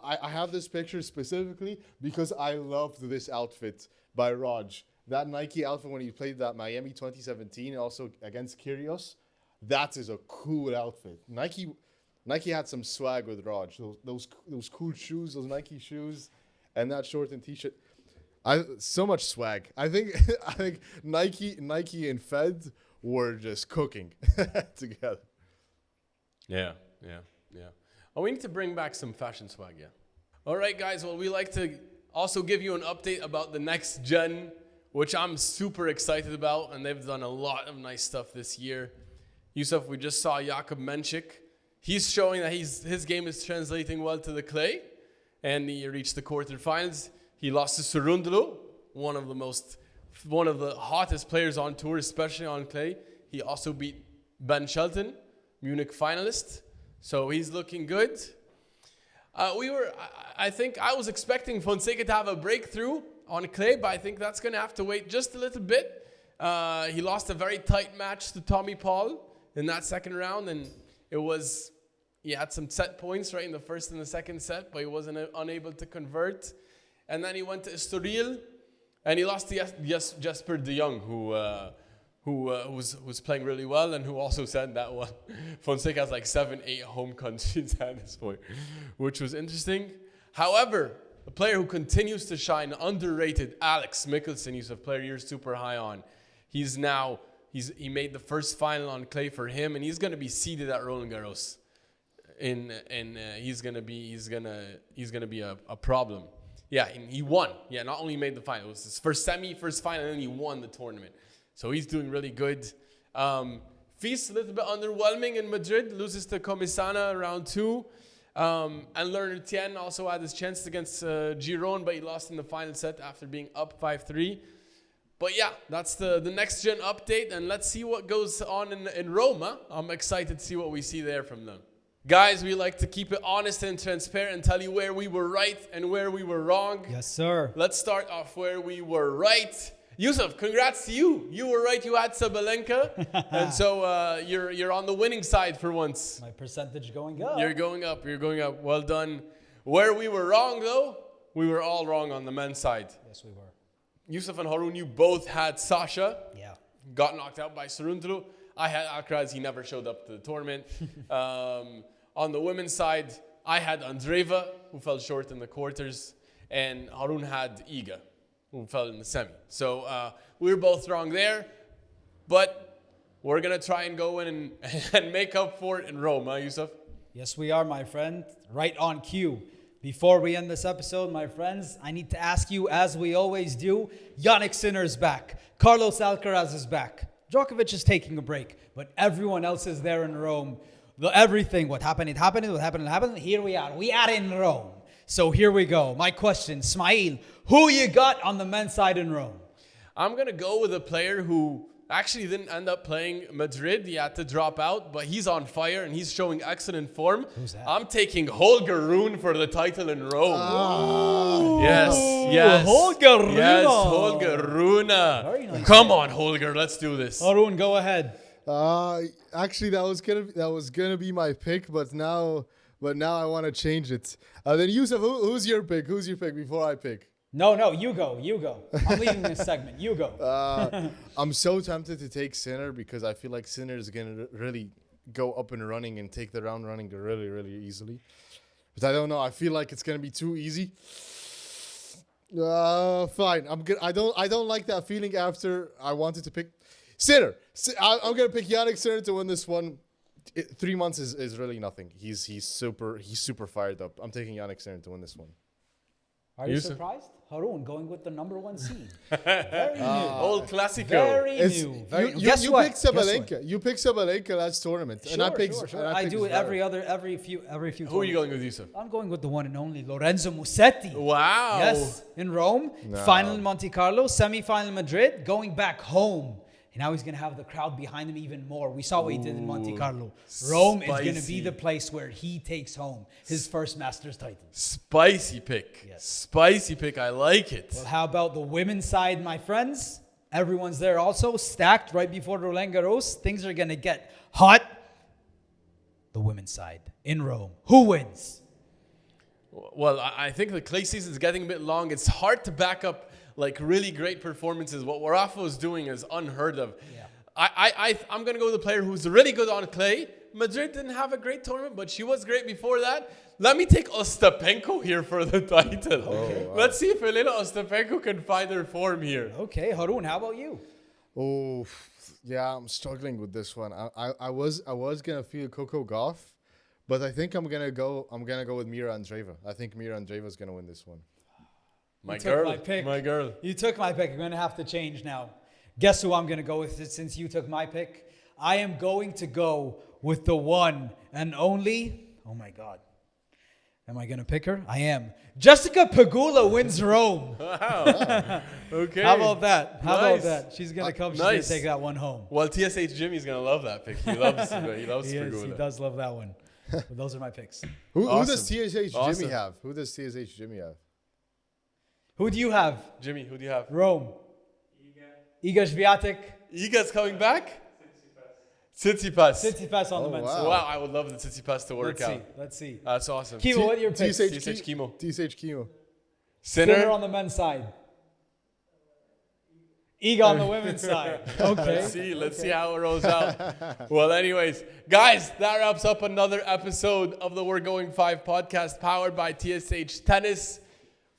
I have this picture specifically because I loved this outfit by Raj. That Nike outfit when he played that Miami 2017, also against Kyrgios. That is a cool outfit. Nike had some swag with Raj. Those cool shoes, those Nike shoes, and that short and t-shirt. So much swag. I think Nike and Fed were just cooking together. Yeah. Oh, we need to bring back some fashion swag, yeah. All right, guys. Well, we like to also give you an update about the next gen, which I'm super excited about, and they've done a lot of nice stuff this year. Yousef, we just saw Jakub Menchik. He's showing that his game is translating well to the clay, and he reached the quarterfinals. He lost to Sarundlu, one of the hottest players on tour, especially on clay. He also beat Ben Shelton, Munich finalist. So he's looking good. I think I was expecting Fonseca to have a breakthrough on clay, but I think that's going to have to wait just a little bit. He lost a very tight match to Tommy Paul in that second round, and he had some set points right in the first and the second set, but he wasn't unable to convert. And then he went to Estoril, and he lost to Jesper de Jong, who was playing really well, and who also said that Fonseca has like 7-8 home countries at this point, which was interesting. However, a player who continues to shine, underrated, Alex Michelsen, he's a player you're super high on. He made the first final on clay for him, and he's going to be seeded at Roland Garros. He's gonna be a problem. Yeah, and he won. Yeah, not only made the final, it was his first final, and then he won the tournament. So he's doing really good. Feast a little bit underwhelming in Madrid, loses to Comisana round 2. And Leonard Tien also had his chance against Giron, but he lost in the final set after being up 5-3. But yeah, that's the next gen update, and let's see what goes on in Rome. Huh? I'm excited to see what we see there from them. Guys, we like to keep it honest and transparent and tell you where we were right and where we were wrong. Yes, sir. Let's start off where we were right. Yousef, congrats to you. You were right. You had Sabalenka, and so you're on the winning side for once. My percentage going up. You're going up. You're going up. Well done. Where we were wrong, though, we were all wrong on the men's side. Yes, we were. Yousef and Haroon, you both had Sasha. Yeah. Got knocked out by Sarundru. I had Alcaraz. He never showed up to the tournament. On the women's side, I had Andreeva, who fell short in the quarters, and Haroon had Iga, who fell in the semi. So we were both wrong there, but we're going to try and go in and make up for it in Rome, huh, Yousef? Yes, we are, my friend. Right on cue. Before we end this episode, my friends, I need to ask you, as we always do, Jannik Sinner's back. Carlos Alcaraz is back. Djokovic is taking a break, but everyone else is there in Rome. Everything, what happened, it happened. Here we are. We are in Rome. So here we go. My question, Ismaeel, who you got on the men's side in Rome? I'm going to go with a player who actually didn't end up playing Madrid. He had to drop out, but he's on fire and he's showing excellent form. Who's that? I'm taking Holger Rune for the title in Rome. Yes. Holger Rune. Yes, Holger Rune. Very nice. Come on, Holger. Let's do this. Haroon, go ahead. Actually, that was gonna be my pick, but now I want to change it. Then Yousef, who's your pick? Who's your pick before I pick? No, you go. I'm leaving this segment. You go. I'm so tempted to take Sinner because I feel like Sinner is gonna really go up and running and take the round running really, really easily. But I don't know. I feel like it's gonna be too easy. Fine. I'm good. I don't like that feeling after I wanted to pick Sinner. I'm gonna pick Jannik Sinner to win this one. 3 months is really nothing. He's super fired up. I'm taking Jannik Sinner to win this one. Are you surprised? Haroon going with the #1 seed. Very new. Old Classico. Very new. Guess You what? picked Sabalenka. You picked Sabalenka last tournament, and I picked. Sure. and I picked do it Zverev. every few. Who are you going with, Yousef? I'm going with the one and only Lorenzo Museti. Wow. Yes, in Rome. No. Final in Monte Carlo. Semi-final in Madrid. Going back home. And now he's going to have the crowd behind him even more. We saw what he did in Monte Carlo. Rome is going to be the place where he takes home his first Masters title. Spicy pick. Yes. Spicy pick. I like it. Well, how about the women's side, my friends? Everyone's there also, stacked right before Roland Garros. Things are going to get hot. The women's side in Rome. Who wins? Well, I think the clay season is getting a bit long. It's hard to back up like really great performances. What Rafa is doing is unheard of. Yeah. I'm going to go with a player who's really good on clay. Madrid didn't have a great tournament, but she was great before that. Let me take Ostapenko here for the title. Okay. Wow. Let's see if Elena Ostapenko can find her form here. Okay, Haroon, how about you? Oh, yeah, I'm struggling with this one. I was gonna feel Coco Gauff, but I think I'm gonna go with Mira Andreeva. I think Mira Andreeva is gonna win this one. My girl. You took my pick. I'm going to have to change now. Guess who I'm going to go with since you took my pick? I am going to go with the one and only. Oh my God. Am I going to pick her? I am. Jessica Pegula wins Rome. Wow. Okay. How about that? Nice. She's going to come. She's going to take that one home. Well, TSH Jimmy's going to love that pick. He loves Pegula. He does love that one. But those are my picks. Who does TSH Jimmy have? Who does TSH Jimmy have? Who do you have? Jimmy, who do you have? Rome. Iga Swiatek. Iga's coming back? Tsitsipas. Tsitsipas on the men's side. Wow, I would love the Tsitsipas to work out. Let's see. That's awesome. Kimo, what are your picks? TSH Kimo. TSH Kimo. Sinner on the men's side. Iga on the women's side. Okay. Let's see how it rolls out. Well, anyways, guys, that wraps up another episode of the We're Going 5 podcast powered by TSH Tennis.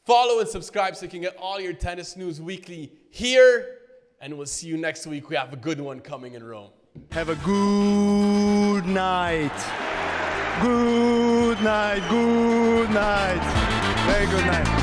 Follow and subscribe so you can get all your tennis news weekly here. And we'll see you next week. We have a good one coming in Rome. Have a good night. Good night. Good night. Very good night.